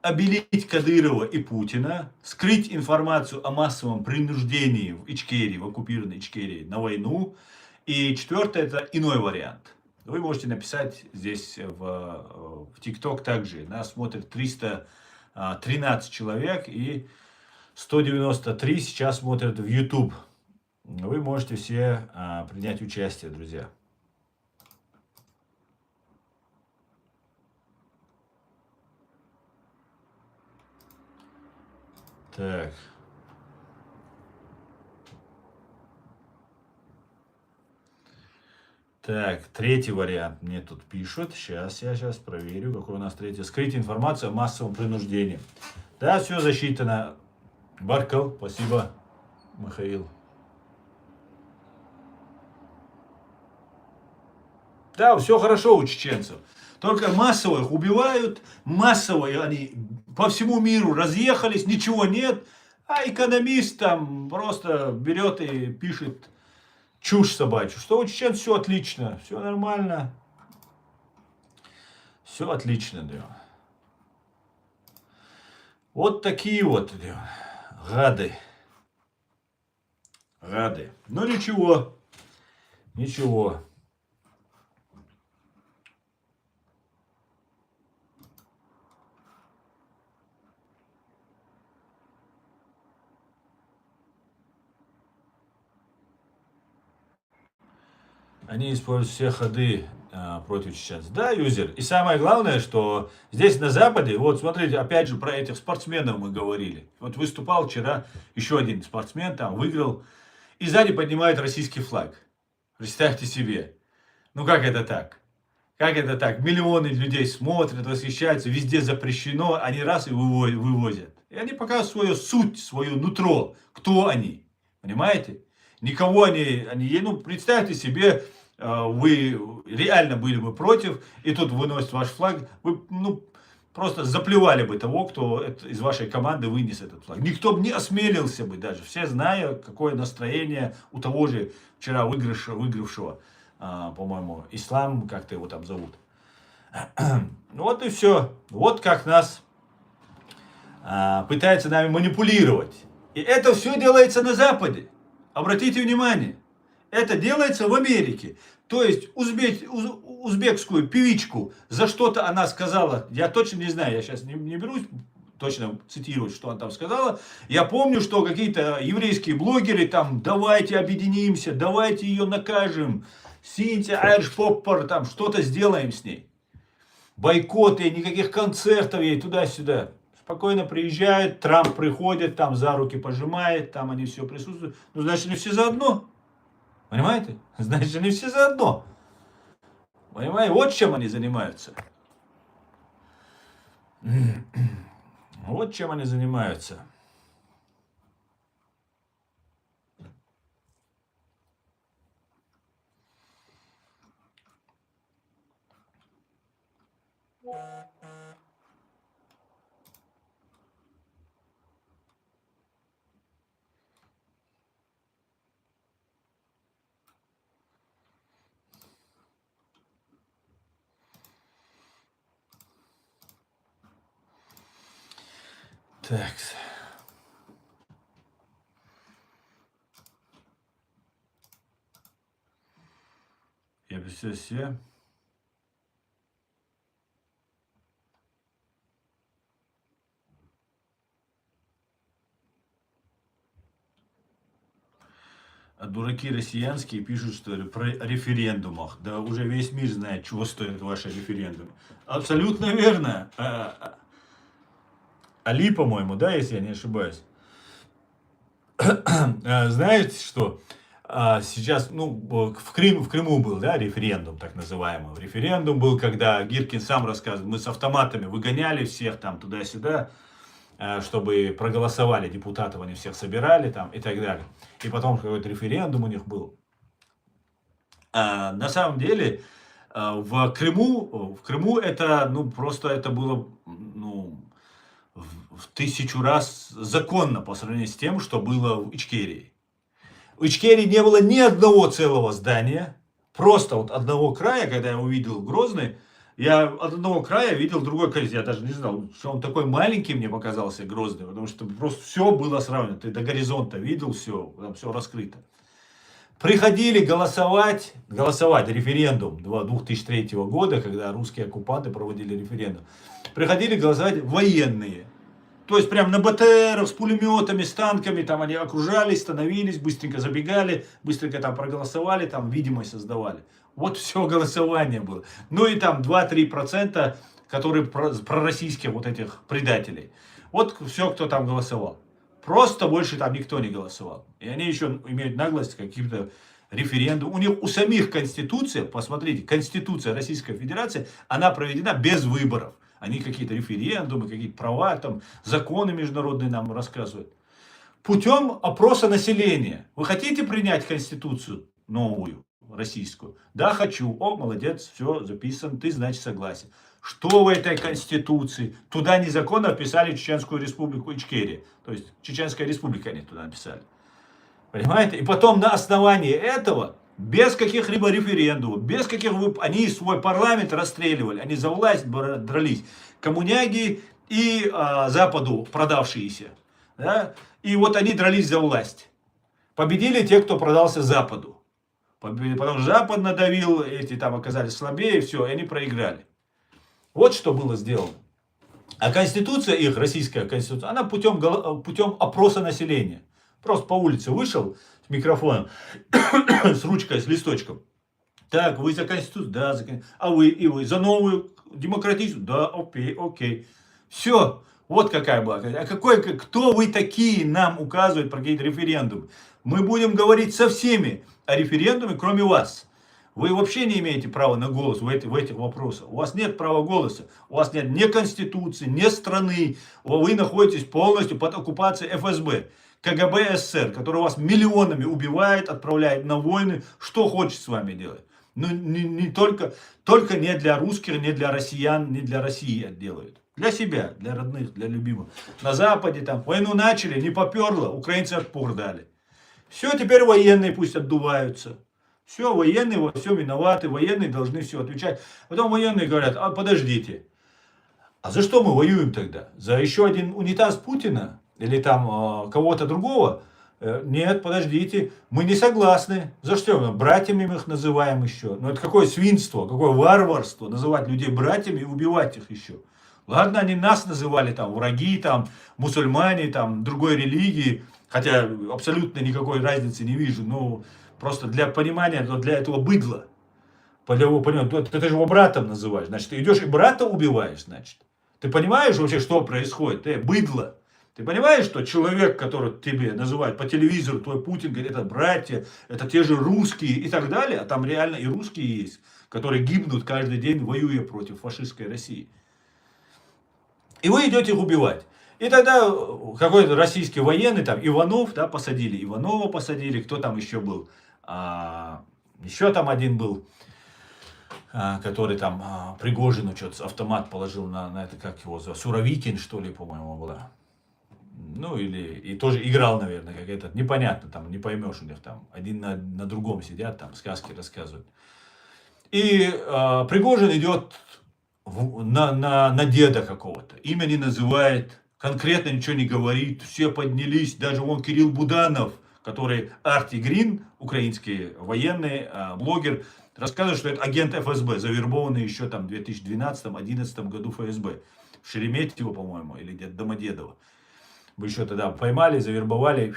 обелить Кадырова и Путина, скрыть информацию о массовом принуждении в Ичкерии, в оккупированной Ичкерии на войну. И четвертое, это иной вариант. Вы можете написать здесь в ТикТок также. Нас смотрит 313 человек и 193 сейчас смотрят в YouTube. Вы можете все принять участие, друзья. Так. Так, третий вариант мне тут пишут. Я сейчас проверю, какой у нас третий. Скрыть информацию о массовом принуждении. Да, все засчитано. Баркал, спасибо, Михаил. Да, все хорошо у чеченцев. Только массово их убивают, массово они по всему миру разъехались, ничего нет. А экономист там просто берет и пишет чушь собачью, что у чечен все отлично, все нормально, все отлично, да. Вот такие вот, да, гады, гады. Ну ничего, ничего. Они используют все ходы против чеченцев. Да, юзер. И самое главное, что здесь на Западе, вот смотрите, опять же про этих спортсменов мы говорили. Вот выступал вчера еще один спортсмен, там выиграл, и сзади поднимает российский флаг. Представьте себе. Ну как это так? Как это так? Миллионы людей смотрят, восхищаются, везде запрещено, они раз и вывозят. И они показывают свою суть, свое нутро. Кто они? Понимаете? Никого ну, представьте себе, вы реально были бы против, и тут выносит ваш флаг, вы, ну, просто заплевали бы того, кто из вашей команды вынес этот флаг. Никто бы не осмелился бы даже, все зная, какое настроение у того же вчера выигравшего, по-моему, Ислам, как-то его там зовут. Вот и все. Вот как нас пытаются нами манипулировать. И это все делается на Западе. Обратите внимание. Это делается в Америке. То есть узбекскую певичку за что-то она сказала. Я точно не знаю, я сейчас не берусь точно цитировать, что она там сказала. Я помню, что какие-то еврейские блогеры там, давайте объединимся, давайте ее накажем. Синтия Айрш Поппер, там что-то сделаем с ней. Бойкоты, никаких концертов ей туда-сюда. Спокойно приезжают, Трамп приходит, там за руки пожимает, там они все присутствуют. Ну, значит, они все заодно. Понимаете? Значит, они все заодно. Понимаете? Вот чем они занимаются. Вот чем они занимаются. Так. Я представляю себе. А дураки россиянские пишут, что ли, про референдумах. Да уже весь мир знает, чего стоят ваши референдумы. Абсолютно верно. Али, по-моему, да, если я не ошибаюсь. Знаете что? Сейчас, ну, в Крыму был, да, референдум, так называемый. Референдум был, когда Гиркин сам рассказывал, мы с автоматами выгоняли всех там туда-сюда, чтобы проголосовали депутатов, они всех собирали там и так далее. И потом какой-то референдум у них был. На самом деле, в Крыму это, ну, просто это было, ну, в 1000 раз законно по сравнению с тем, что было в Ичкерии. В Ичкерии не было ни одного целого здания, просто вот одного края, когда я увидел Грозный, я от одного края видел другой край, я даже не знал, что он такой маленький мне показался Грозный, потому что просто все было сравнено, ты до горизонта видел все, там все раскрыто. Приходили голосовать, референдум 2003 года, когда русские оккупанты проводили референдум. Приходили голосовать военные. То есть прям на БТРах с пулеметами, с танками, там они окружались, становились, быстренько забегали, быстренько там проголосовали, там видимость создавали. Вот все голосование было. Ну и там 2-3%, которые пророссийские вот этих предателей. Вот все, кто там голосовал. Просто больше там никто не голосовал. И они еще имеют наглость каким-то референдум. У них у самих Конституция, посмотрите, Конституция Российской Федерации, она проведена без выборов. Они какие-то референдумы, какие-то права, там, законы международные нам рассказывают. Путем опроса населения. Вы хотите принять Конституцию новую, российскую? Да, хочу. О, молодец, все, записан, ты, значит, согласен. что в этой конституции. Туда незаконно вписали Чеченскую республику Ичкерия. То есть Чеченская республика они туда написали. Понимаете? И потом на основании этого, без каких-либо референдумов, без каких они свой парламент расстреливали, они за власть дрались. Коммуняги и Западу продавшиеся. Да? И вот они дрались за власть. Победили те, кто продался Западу. Потому что Запад надавил, эти там оказались слабее, все, и они проиграли. Вот что было сделано. А конституция их, российская конституция, она путем опроса населения. Просто по улице вышел с микрофоном, с ручкой, с листочком. Так, вы за конституцию? Да, за конституцию. А вы, и вы, за новую демократическую? Да, окей. Все, вот какая была. А кто вы такие нам указывают про какие-то референдумы? Мы будем говорить со всеми о референдуме, кроме вас. Вы вообще не имеете права на голос в этих вопросах. У вас нет права голоса. У вас нет ни конституции, ни страны. Вы находитесь полностью под оккупацией ФСБ. КГБ СССР, который вас миллионами убивает, отправляет на войны, что хочет с вами делать. Ну, не только не для русских, не для россиян, не для России делают. Для себя, для родных, для любимых. На Западе там войну начали, не поперло, украинцы отпор дали. Все, теперь военные пусть отдуваются. Все, военные во всем виноваты, военные должны все отвечать. Потом военные говорят, а подождите, а за что мы воюем тогда? За еще один унитаз Путина? Или там кого-то другого? Нет, подождите, мы не согласны. За что? Братьями мы их называем еще. Ну это какое свинство, какое варварство называть людей братьями и убивать их еще. Ладно, они нас называли там враги, там мусульмане, там другой религии. Хотя абсолютно никакой разницы не вижу. Но просто для понимания, для этого быдла. Ты же его братом называешь. Значит, ты идешь и брата убиваешь, значит. Ты понимаешь вообще, что происходит? Быдло. Ты понимаешь, что человек, который тебе называют по телевизору, твой Путин, говорит, это братья, это те же русские и так далее, а там реально и русские есть, которые гибнут каждый день, воюя против фашистской России. И вы идете их убивать. И тогда какой-то российский военный, там Иванов, да, посадили, Иванова посадили, кто там еще был? Еще там один был, который там Пригожину что-то автомат положил на это, как его зовут, Суровикин, что ли, по-моему, была. Ну, и тоже играл, наверное, как этот. Непонятно, там, не поймешь у них там. Один на другом сидят, там, сказки рассказывают. И Пригожин идет на деда какого-то. Имя не называет, конкретно ничего не говорит. Все поднялись, даже вон Кирилл Буданов, который Арти Грин, украинский военный, блогер, рассказывает, что это агент ФСБ, завербованный еще там в 2012-2011 году ФСБ. В Шереметьево, по-моему, или где-то Домодедово. Вы еще тогда поймали, завербовали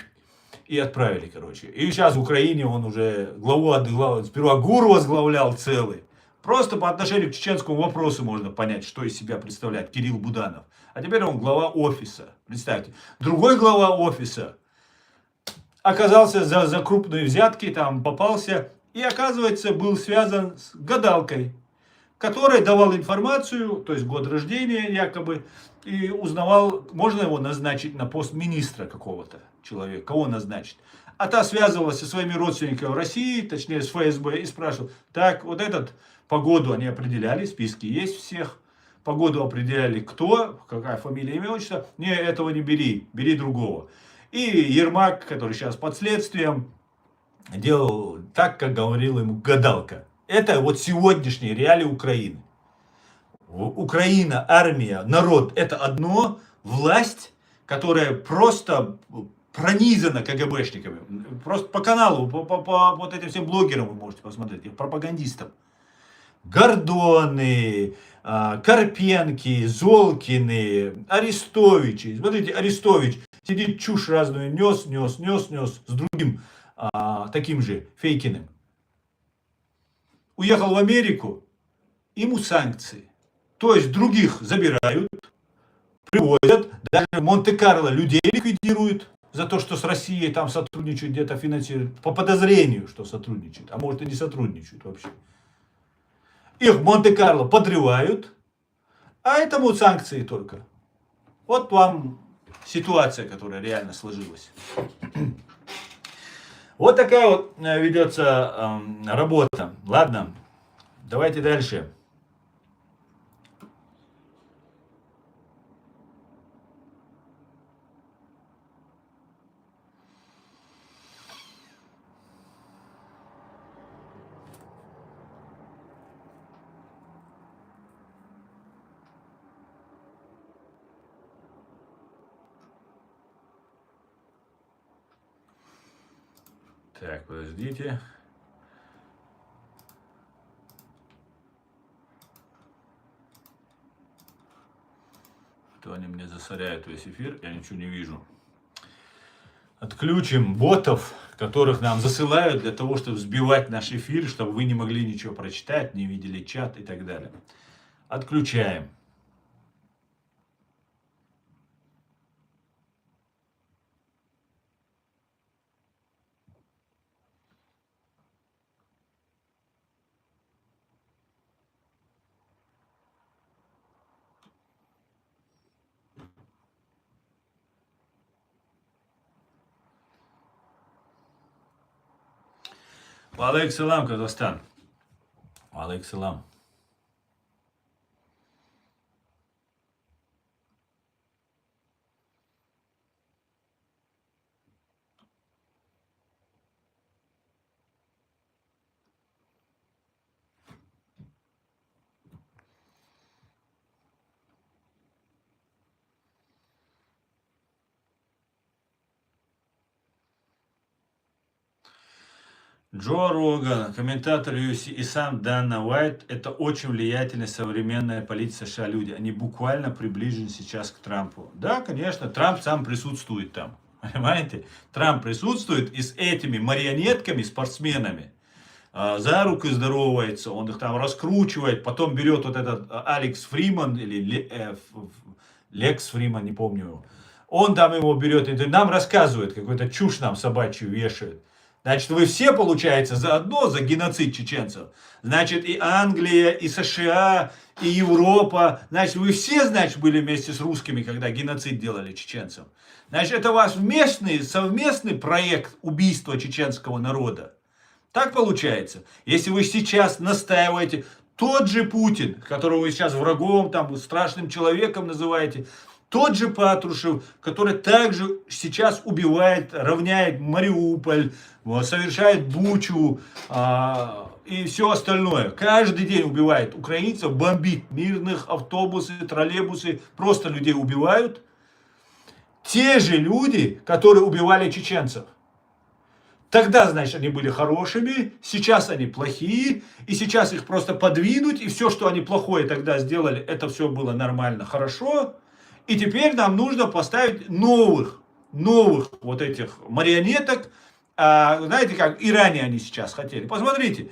и отправили, короче. И сейчас в Украине он уже сперва ГУР возглавлял целый. Просто по отношению к чеченскому вопросу можно понять, что из себя представляет Кирилл Буданов. А теперь он глава офиса. Представьте, другой глава офиса оказался за крупные взятки, там попался. И оказывается, был связан с гадалкой, который давал информацию, то есть год рождения якобы, и узнавал, можно его назначить на пост министра какого-то человека, кого назначить. А та связывалась со своими родственниками в России, точнее с ФСБ, и спрашивала, так, вот этот, погоду они определяли, списки есть всех, погоду определяли кто, какая фамилия, имя, отчество, не, этого не бери, бери другого. И Ермак, который сейчас под следствием, делал так, как говорила ему гадалка. Это вот сегодняшние реалии Украины. Украина, армия, народ – это одно, власть, которая просто пронизана КГБшниками. Просто по каналу, по вот этим всем блогерам вы можете посмотреть, их пропагандистам. Гордоны, Карпенки, Золкины, Арестовичи. Смотрите, Арестович сидит, чушь разную нес с другим таким же Фейкиным. Уехал в Америку, ему санкции. То есть других забирают, привозят, даже в Монте-Карло людей ликвидируют за то, что с Россией там сотрудничают, где-то финансируют, по подозрению, что сотрудничают, а может и не сотрудничают вообще. Их в Монте-Карло подрывают, а этому санкции только. Вот вам ситуация, которая реально сложилась. Вот такая вот ведется работа. Ладно, давайте дальше. Так, подождите. То они мне засоряют весь эфир, я ничего не вижу. Отключим ботов, которых нам засылают для того, чтобы сбивать наш эфир, чтобы вы не могли ничего прочитать, не видели чат и так далее. Отключаем. Валейк салам, Казахстан. Валейк салам. Джо Роган, комментатор UFC и сам Дана Уайт – это очень влиятельная современная политика США люди. Они буквально приближены сейчас к Трампу. Да, конечно, Трамп сам присутствует там. Понимаете? Трамп присутствует и с этими марионетками, спортсменами за руку здоровается, он их там раскручивает, потом берет вот этот Алекс Фриман или Лекс Фриман, не помню его. Он там его берет и нам рассказывает, какую-то чушь нам собачью вешает. Значит, вы все, получается, заодно за геноцид чеченцев. Значит, и Англия, и США, и Европа. Значит, вы все, значит, были вместе с русскими, когда геноцид делали чеченцев. Значит, это ваш совместный проект убийства чеченского народа. Так получается. Если вы сейчас настаиваете, тот же Путин, которого вы сейчас врагом, там, страшным человеком называете, тот же Патрушев, который также сейчас убивает, равняет Мариуполь, совершает Бучу и все остальное. Каждый день убивает украинцев, бомбит мирных, автобусы, троллейбусы, просто людей убивают. Те же люди, которые убивали чеченцев. Тогда, значит, они были хорошими, сейчас они плохие, и сейчас их просто подвинуть, и все, что они плохое тогда сделали, это все было нормально, хорошо. И теперь нам нужно поставить новых вот этих марионеток. Знаете, как Иране они сейчас хотели. Посмотрите,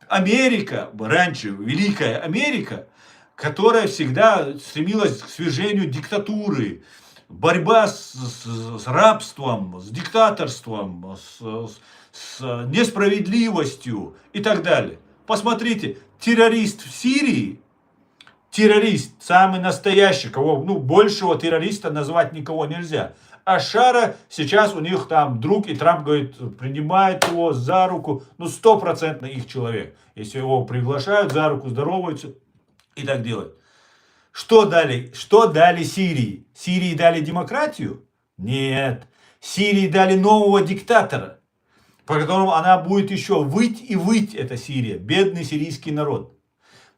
Америка, раньше Великая Америка, которая всегда стремилась к свержению диктатуры, борьба с рабством, с диктаторством, с несправедливостью и так далее. Посмотрите, террорист в Сирии, террорист, самый настоящий, кого, большего террориста назвать никого нельзя. А Шара сейчас у них там друг, и Трамп говорит, принимает его за руку, 100% их человек. Если его приглашают, за руку здороваются и так делают. Что дали Сирии? Сирии дали демократию? Нет. Сирии дали нового диктатора, по которому она будет еще выть и выть, эта Сирия, бедный сирийский народ.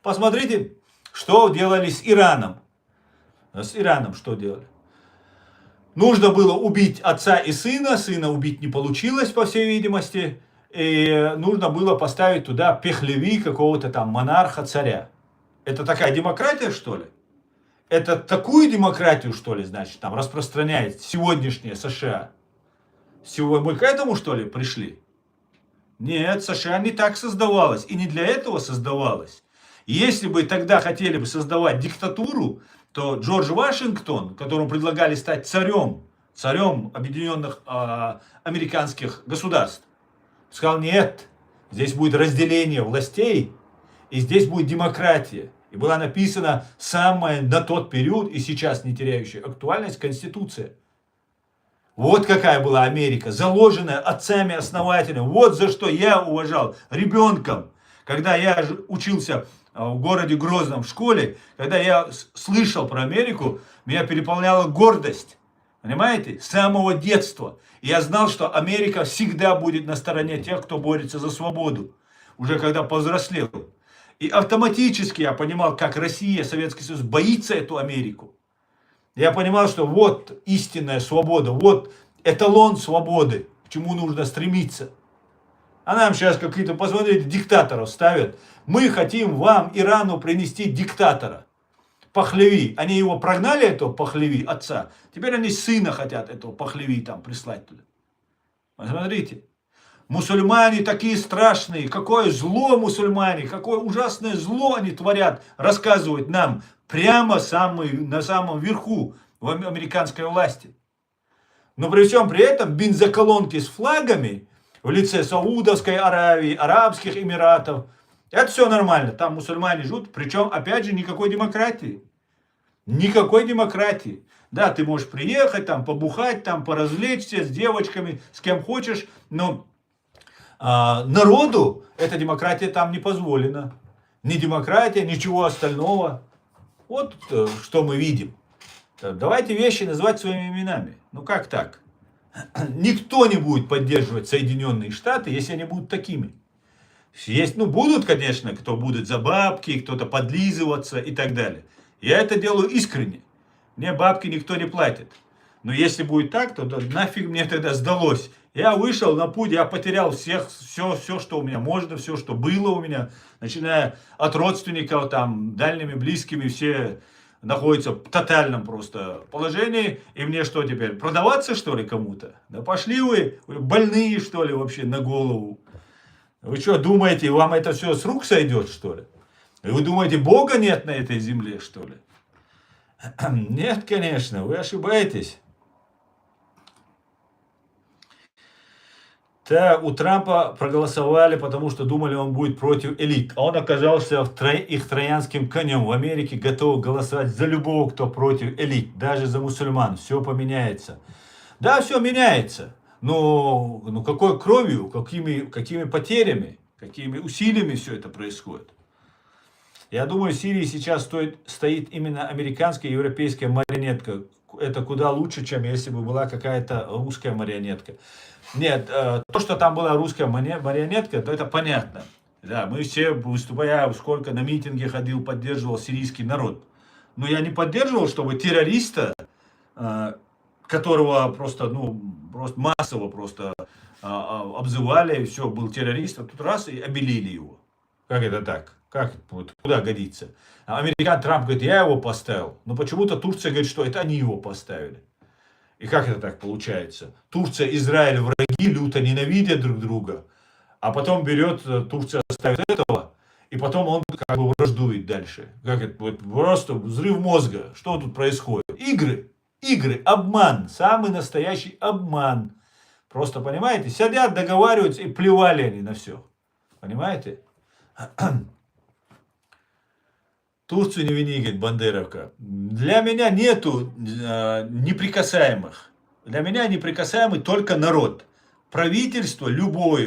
Посмотрите, что делали с Ираном. С Ираном что делали? Нужно было убить отца и сына убить не получилось, по всей видимости. И нужно было поставить туда Пехлеви, какого-то там монарха, царя. Это такая демократия, что ли? Это такую демократию, что ли, значит, там распространяет сегодняшняя США? Мы к этому, что ли, пришли? Нет, США не так создавалась, и не для этого создавалась. Если бы тогда хотели бы создавать диктатуру, то Джордж Вашингтон, которому предлагали стать царем Объединенных Американских Государств, сказал, нет, здесь будет разделение властей, и здесь будет демократия. И была написана самая на тот период, и сейчас не теряющая актуальность, Конституция. Вот какая была Америка, заложенная отцами-основателями. Вот за что я уважал ребенком, когда я учился в городе Грозном в школе, когда я слышал про Америку, меня переполняла гордость. Понимаете? С самого детства. И я знал, что Америка всегда будет на стороне тех, кто борется за свободу. Уже когда повзрослел. И автоматически я понимал, как Россия, Советский Союз боится эту Америку. Я понимал, что вот истинная свобода, вот эталон свободы, к чему нужно стремиться. А нам сейчас какие-то, посмотрите, диктаторов ставят. Мы хотим вам, Ирану, принести диктатора. Пахлеви. Они его прогнали, этого Пахлеви, отца. Теперь они сына хотят этого Пахлеви там прислать туда. Посмотрите. Мусульмане такие страшные, какое зло мусульмане, какое ужасное зло они творят, рассказывают нам прямо на самом верху в американской власти. Но при всем при этом бензоколонки с флагами в лице Саудовской Аравии, Арабских Эмиратов, это все нормально, там мусульмане живут, причем опять же никакой демократии. Никакой демократии. Да, ты можешь приехать, там, побухать, там, поразвлечься с девочками, с кем хочешь, но народу эта демократия там не позволена. Ни демократия, ничего остального. Вот что мы видим. Давайте вещи называть своими именами. Ну как так? Никто не будет поддерживать Соединенные Штаты, если они будут такими. Есть, ну будут, конечно, кто будет за бабки, кто-то подлизываться и так далее. Я это делаю искренне. Мне бабки никто не платит. Но если будет так, то нафиг мне тогда сдалось. Я вышел на путь, я потерял все, что у меня можно, все, что было у меня. Начиная от родственников, там, дальними, близкими, все находятся в тотальном просто положении. И мне что теперь, продаваться что ли кому-то? Да пошли вы больные что ли вообще на голову? Вы что думаете, вам это все с рук сойдет что ли? И вы думаете, Бога нет на этой земле что ли? Нет, конечно, вы ошибаетесь. Да, у Трампа проголосовали, потому что думали, он будет против элит. А он оказался их троянским конем. В Америке готов голосовать за любого, кто против элит. Даже за мусульман. Все поменяется. Да, все меняется. Но какой кровью, какими потерями, какими усилиями все это происходит. Я думаю, в Сирии сейчас стоит именно американская и европейская марионетка. Это куда лучше, чем если бы была какая-то русская марионетка. Нет, то, что там была русская марионетка, то это понятно. Да, мы все, выступая, сколько на митинге ходил, поддерживал сирийский народ. Но я не поддерживал, чтобы террориста, которого просто массово обзывали, все, был террорист, а тут раз и обелили его. Как это так? Как, вот, куда годится? Трамп говорит, я его поставил. Но почему-то Турция говорит, что это они его поставили. И как это так получается? Турция, Израиль враги, люто ненавидят друг друга. А потом берет, Турция ставит этого, и потом он как бы враждует дальше. Как это? Вот просто взрыв мозга. Что тут происходит? Игры, обман. Самый настоящий обман. Просто, понимаете, сидят, договариваются и плевали они на все. Понимаете? Турцию не вини, говорит Бандеровка. Для меня нету неприкасаемых. Для меня неприкасаемый только народ. Правительство любого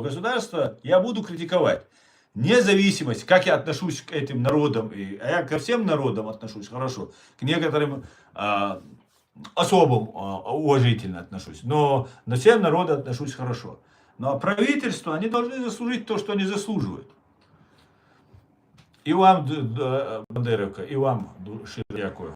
государства я буду критиковать. Независимость, как я отношусь к этим народам, а я ко всем народам отношусь хорошо, к некоторым особым уважительно отношусь, но на все народы отношусь хорошо. Но правительство, они должны заслужить то, что они заслуживают. И вам, Бандеровка, и вам, дякую.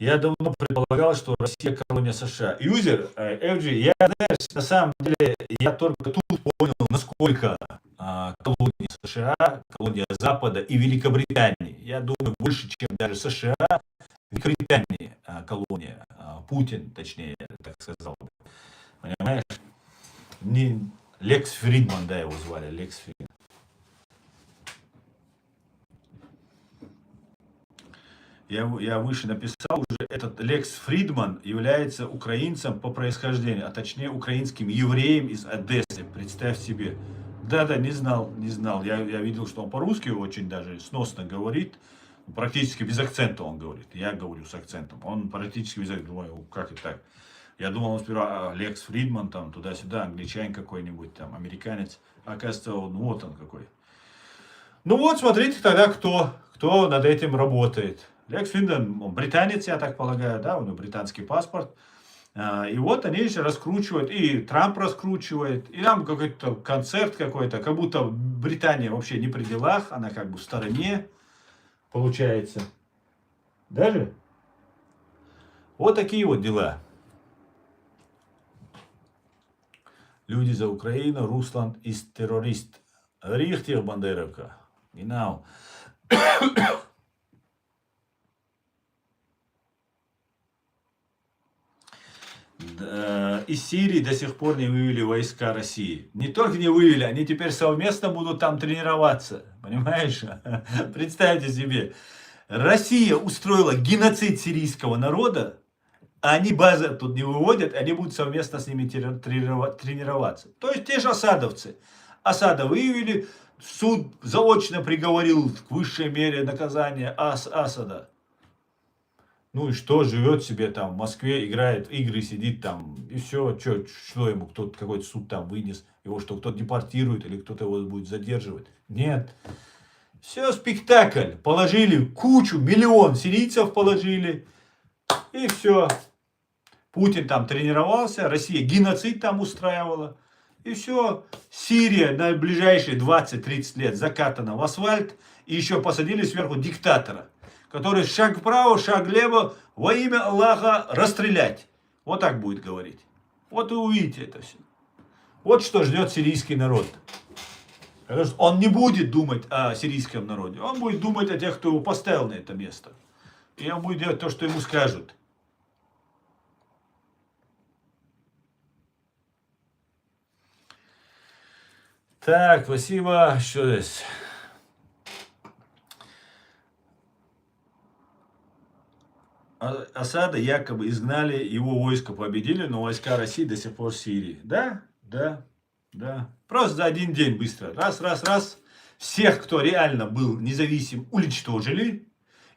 Я давно предполагал, что Россия колония США. Юзер, FG, я, знаешь, на самом деле, я только тут понял, насколько колония США, колония Запада и Великобритании. Я думаю, больше, чем даже США, Великобритании колония. Путин, точнее, так сказал. Понимаешь? Лекс Фридман, да, его звали, Лекс Фридман. Я выше написал уже, этот Лекс Фридман является украинцем по происхождению, а точнее украинским евреем из Одессы, представь себе. Да, не знал. Я видел, что он по-русски очень даже сносно говорит, практически без акцента он говорит. Я говорю с акцентом, он практически без акцента, думаю, как это так? Я думал, он сперва Лекс Фридман, там, туда-сюда, англичанин какой-нибудь, там, американец. А оказывается, вот он какой. Ну вот, смотрите тогда, кто над этим работает. Лекс Фридман, он британец, я так полагаю, да, у него британский паспорт. И вот они еще раскручивают, и Трамп раскручивает, и нам какой-то концерт какой-то, как будто Британия вообще не при делах, она как бы в стороне, получается. Даже? Вот такие вот дела. Люди за Украину, Русланд ist Terrorist. Richtig, Бандеровка. Genau. Из Сирии до сих пор не вывели войска России. Не только не вывели, они теперь совместно будут там тренироваться. Понимаешь? Представьте себе. Россия устроила геноцид сирийского народа, а они базы тут не выводят, они будут совместно с ними тренироваться. То есть те же асадовцы. Асада вывели, суд заочно приговорил к высшей мере наказания Асада. Ну и что, живет себе там в Москве, играет в игры, сидит там, и все, что ему кто-то, какой-то суд там вынес, его что, кто-то депортирует или кто-то его будет задерживать. Нет. Все, спектакль. Положили кучу, миллион сирийцев положили, и все. Путин там тренировался, Россия геноцид там устраивала, и все. Сирия на ближайшие 20-30 лет закатана в асфальт, и еще посадили сверху диктатора, который шаг вправо, шаг влево, во имя Аллаха расстрелять. Вот так будет говорить. Вот и увидите это все. Вот что ждет сирийский народ. Потому что он не будет думать о сирийском народе. Он будет думать о тех, кто его поставил на это место. И он будет делать то, что ему скажут. Так, спасибо. Что здесь? Асада якобы изгнали, его войско победили, но войска России до сих пор в Сирии. Да, да, да. Просто за один день быстро. Раз, раз, раз. Всех, кто реально был независим, уничтожили.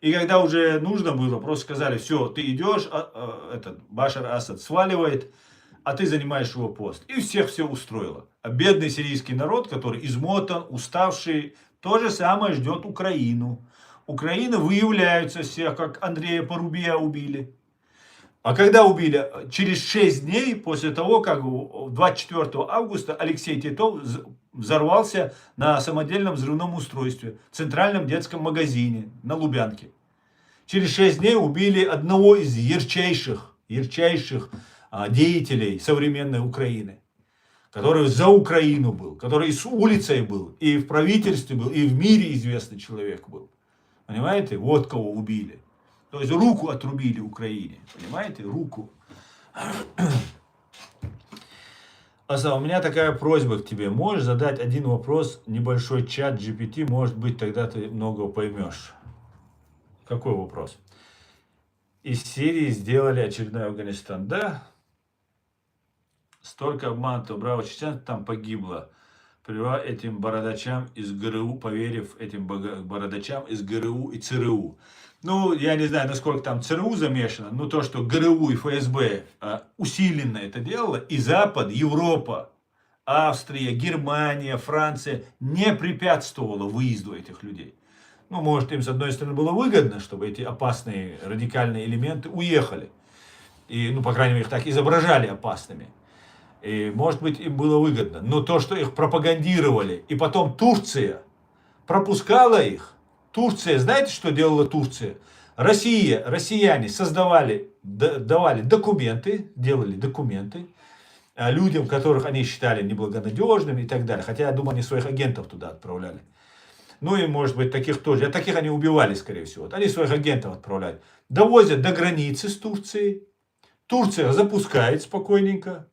И когда уже нужно было, просто сказали, все, ты идешь, этот Башар Асад сваливает, а ты занимаешь его пост. И всех все устроило. А бедный сирийский народ, который измотан, уставший, то же самое ждет Украину. Украина выявляются всех, как Андрея Порубия убили. А когда убили? Через 6 дней после того, как 24 августа Алексей Титов взорвался на самодельном взрывном устройстве в центральном детском магазине на Лубянке. Через 6 дней убили одного из ярчайших деятелей современной Украины, который за Украину был, который и с улицей был, и в правительстве был, и в мире известный человек был. Понимаете? Вот кого убили. То есть руку отрубили Украине. Понимаете? Руку. Аса, у меня такая просьба к тебе. Можешь задать один вопрос, небольшой чат GPT, может быть, тогда ты много поймешь. Какой вопрос? Из Сирии сделали очередной Афганистан. Да? Столько обманутых браво чечен там погибло. Привела этим бородачам из ГРУ, поверив этим бородачам из ГРУ и ЦРУ. Ну, я не знаю, насколько там ЦРУ замешано, но то, что ГРУ и ФСБ усиленно это делало, и Запад, Европа, Австрия, Германия, Франция не препятствовала выезду этих людей. Ну, может, им с одной стороны было выгодно, чтобы эти опасные радикальные элементы уехали. И, ну, по крайней мере, их так изображали опасными. И, может быть, им было выгодно. Но то, что их пропагандировали, и потом Турция пропускала их. Турция, знаете, что делала Турция? Россияне давали документы, делали документы людям, которых они считали неблагонадежными и так далее. Хотя, я думаю, они своих агентов туда отправляли. Ну и, может быть, таких тоже. А таких они убивали, скорее всего. Они своих агентов отправляют. Довозят до границы с Турцией. Турция запускает спокойненько.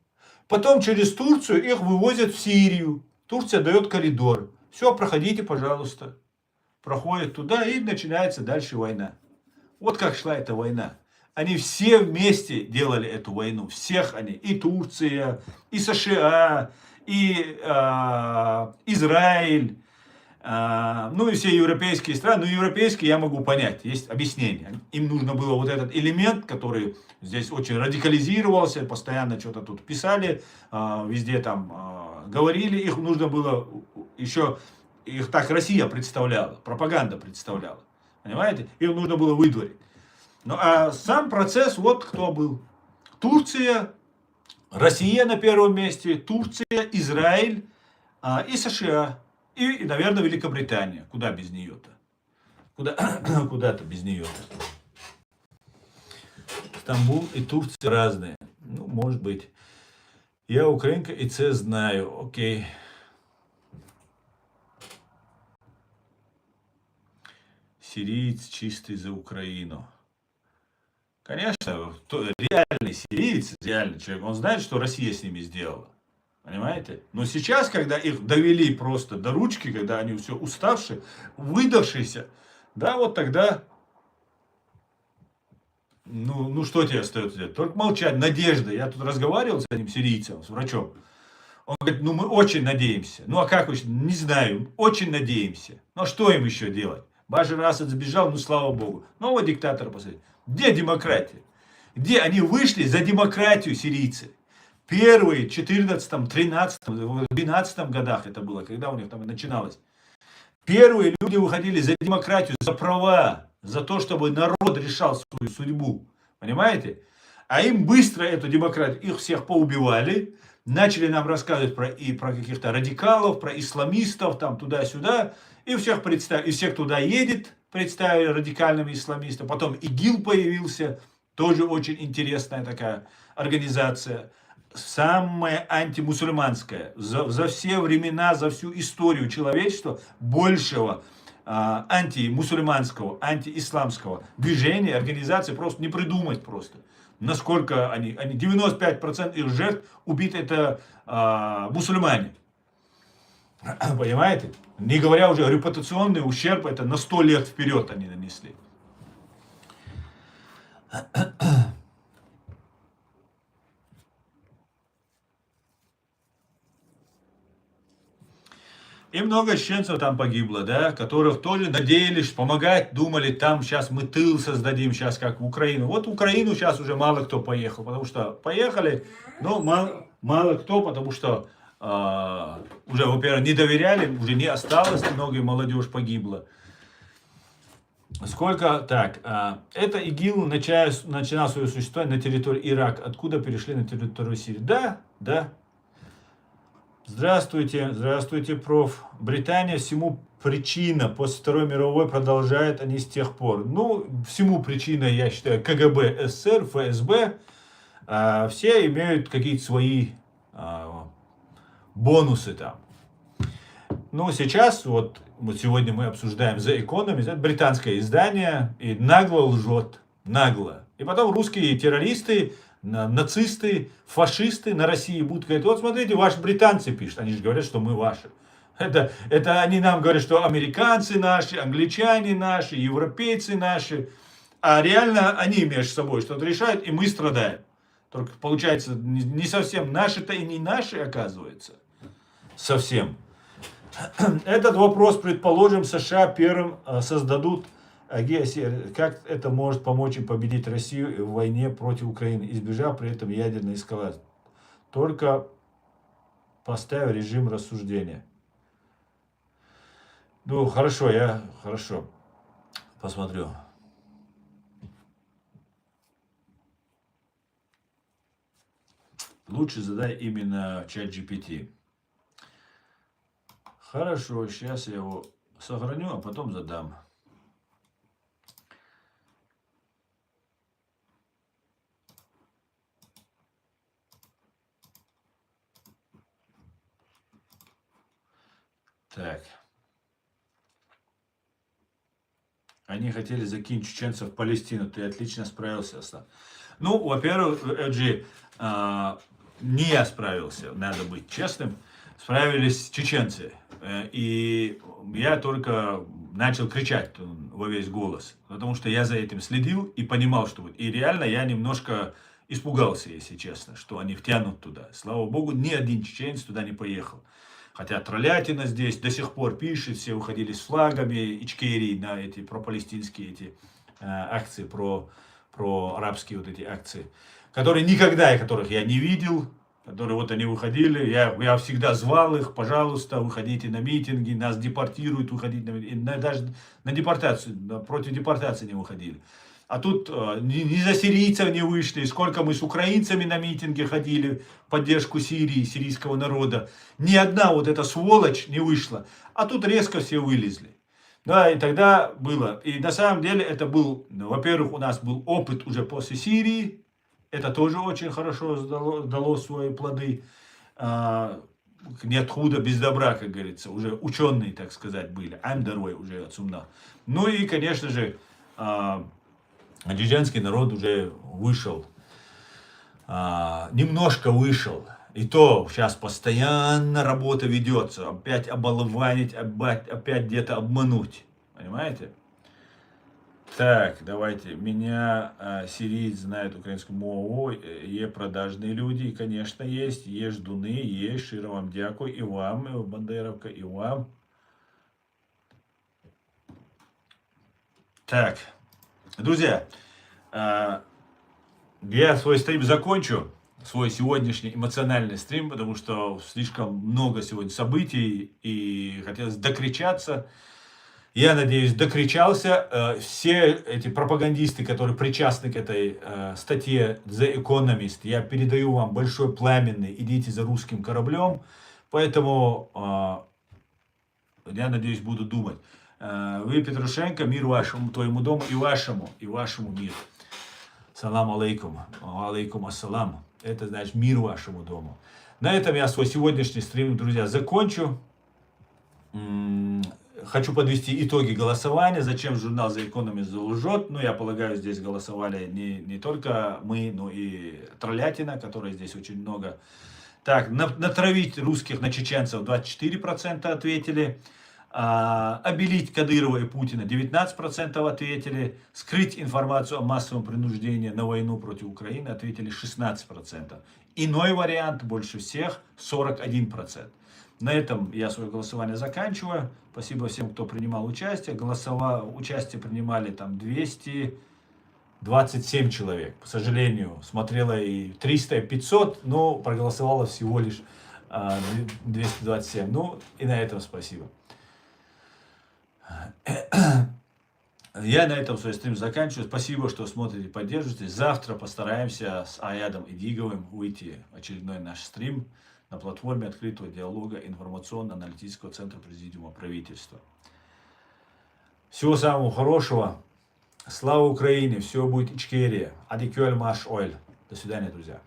Потом через Турцию их вывозят в Сирию. Турция дает коридор. Все, проходите, пожалуйста. Проходят туда, и начинается дальше война. Вот как шла эта война. Они все вместе делали эту войну. Всех они. И Турция, и США, и Израиль. Ну и все европейские страны. Ну, европейские я могу понять. Есть объяснение. Им нужно было вот этот элемент, который здесь очень радикализировался. Постоянно что-то тут писали. Везде там говорили. Их нужно было еще... Их так Россия представляла. Пропаганда представляла. Понимаете? Их нужно было выдворить. Ну а сам процесс вот кто был. Турция, Россия на первом месте. Турция, Израиль и США. И, наверное, Великобритания. Куда без нее-то? Куда-то без нее-то. Стамбул и Турция разные. Ну, может быть. Я українка і це знаю. Окей. Сириец чистый за Украину. Конечно, реальный сириец, реальный человек, он знает, что Россия с ними сделала. Понимаете? Но сейчас, когда их довели просто до ручки, когда они все уставшие, выдохшиеся, да, вот тогда, ну что тебе остается делать? Только молчать, надежда. Я тут разговаривал с этим сирийцем, с врачом. Он говорит, ну мы очень надеемся. Ну а как вы, не знаю, очень надеемся. Ну а что им еще делать? Башар Асад сбежал, ну слава богу. Нового диктатора посадили. Где демократия? Где они вышли за демократию, сирийцы? Первые, в 14, 13, 12 годах это было, когда у них там начиналось. Первые люди выходили за демократию, за права, за то, чтобы народ решал свою судьбу. Понимаете? А им быстро эту демократию, их всех поубивали. Начали нам рассказывать про каких-то радикалов, про исламистов, там туда-сюда. И всех представили, и всех туда едет, представили радикальными исламистами. Потом ИГИЛ появился, тоже очень интересная такая организация. Самая антимусульманская. За все времена, за всю историю человечества большего антимусульманского, антиисламского движения, организации просто не придумать просто. Насколько они 95% их жертв убиты это мусульмане. Понимаете? Не говоря уже о репутационный ущерб, это на 100 лет вперед они нанесли. И много чеченцев там погибло, да, которых тоже надеялись помогать, думали, там сейчас мы тыл создадим, сейчас как в Украину. Вот в Украину сейчас уже мало кто поехал, потому что поехали, но мало кто, потому что уже, во-первых, не доверяли, уже не осталось, многие молодежь погибла. Сколько, так, это ИГИЛ начинал свое существование на территории Ирака, откуда перешли на территорию Сирии. Да. Здравствуйте, здравствуйте, проф. Британия всему причина. После Второй мировой продолжает они с тех пор. Ну, всему причина, я считаю, КГБ, СССР, ФСБ. Все имеют какие-то свои бонусы там. Ну, сейчас, вот сегодня мы обсуждаем The Economist, это британское издание, и нагло лжет, нагло. И потом русские террористы, нацисты, фашисты на России будут говорить, вот смотрите, ваши британцы пишут, они же говорят, что мы ваши. Это они нам говорят, что американцы наши, англичане наши, европейцы наши, а реально они между собой что-то решают, и мы страдаем. Только получается, не совсем наши-то и не наши, оказывается. Совсем. Этот вопрос, предположим, США первым создадут как это может помочь им победить Россию в войне против Украины, избежав при этом ядерной эскалации? Только поставив режим рассуждения. Ну, хорошо, я посмотрю. Лучше задай именно ChatGPT. Хорошо, сейчас я его сохраню, а потом задам. Так. Они хотели закинуть чеченцев в Палестину. Ты отлично справился, Аслан. Ну, во-первых, Эджи, не я справился, надо быть честным. Справились чеченцы. И я только начал кричать во весь голос. Потому что я за этим следил и понимал, что... И реально я немножко испугался, если честно, что они втянут туда. Слава богу, ни один чеченец туда не поехал. Хотя троллятина здесь до сих пор пишет, все уходили с флагами Ичкерии на эти пропалестинские эти акции, про арабские вот эти акции, которые никогда, которых я не видел, которые вот они выходили, я всегда звал их, пожалуйста, выходите на митинги, нас депортируют, выходите на митинги, даже на депортацию, против депортации не выходили. А тут ни за сирийцев не вышли, сколько мы с украинцами на митинги ходили в поддержку Сирии, сирийского народа. Ни одна вот эта сволочь не вышла. А тут резко все вылезли. Да, и тогда было. И на самом деле это был, во-первых, у нас был опыт уже после Сирии. Это тоже очень хорошо дало свои плоды. Нет худа без добра, как говорится. Уже ученые, так сказать, были. Амдерой уже отсюда. Ну и, конечно же, адижанский народ уже вышел. Немножко вышел. И то сейчас постоянно работа ведется. Опять оболванить, опять где-то обмануть. Понимаете? Так, давайте. Меня сирийц знает українську мову. Є продажні люди, і, конечно, есть. Є ждуни, є. Широ вам дякую. И вам, Бандеровка, и вам. Так, друзья, я свой стрим закончу. Свой сегодняшний эмоциональный стрим, потому что слишком много сегодня событий, и хотелось докричаться. Я надеюсь, докричался. Все эти пропагандисты, которые причастны к этой статье The Economist, я передаю вам большой пламенный, идите за русским кораблем. Поэтому я надеюсь, буду думать. Вы, Петрушенко, мир вашему, твоему дому и вашему миру. Салам алейкум. Алейкум ассалам. Это значит мир вашему дому. На этом я свой сегодняшний стрим, друзья, закончу. Хочу подвести итоги голосования. Зачем журнал The Economist лжет? Ну, я полагаю, здесь голосовали не только мы, но и троллятина, которой здесь очень много. Так, натравить русских на чеченцев 24% ответили. Обелить Кадырова и Путина 19% ответили. Скрыть информацию о массовом принуждении на войну против Украины ответили 16%. Иной вариант больше всех 41%. На этом я свое голосование заканчиваю. Спасибо всем, кто принимал участие. Участие принимали там 227 человек. К сожалению, смотрело и 300, и 500, но проголосовало всего лишь 227. Ну и на этом спасибо. Я на этом свой стрим заканчиваю. Спасибо, что смотрите, поддерживаете. Завтра постараемся с Аядом Идиговым выйти в очередной наш стрим на платформе открытого диалога информационно-аналитического центра Президиума правительства. Всего самого хорошего. Слава Украине. Все будет Ичкерия. Адикюэль Маш Ойль. До свидания, друзья.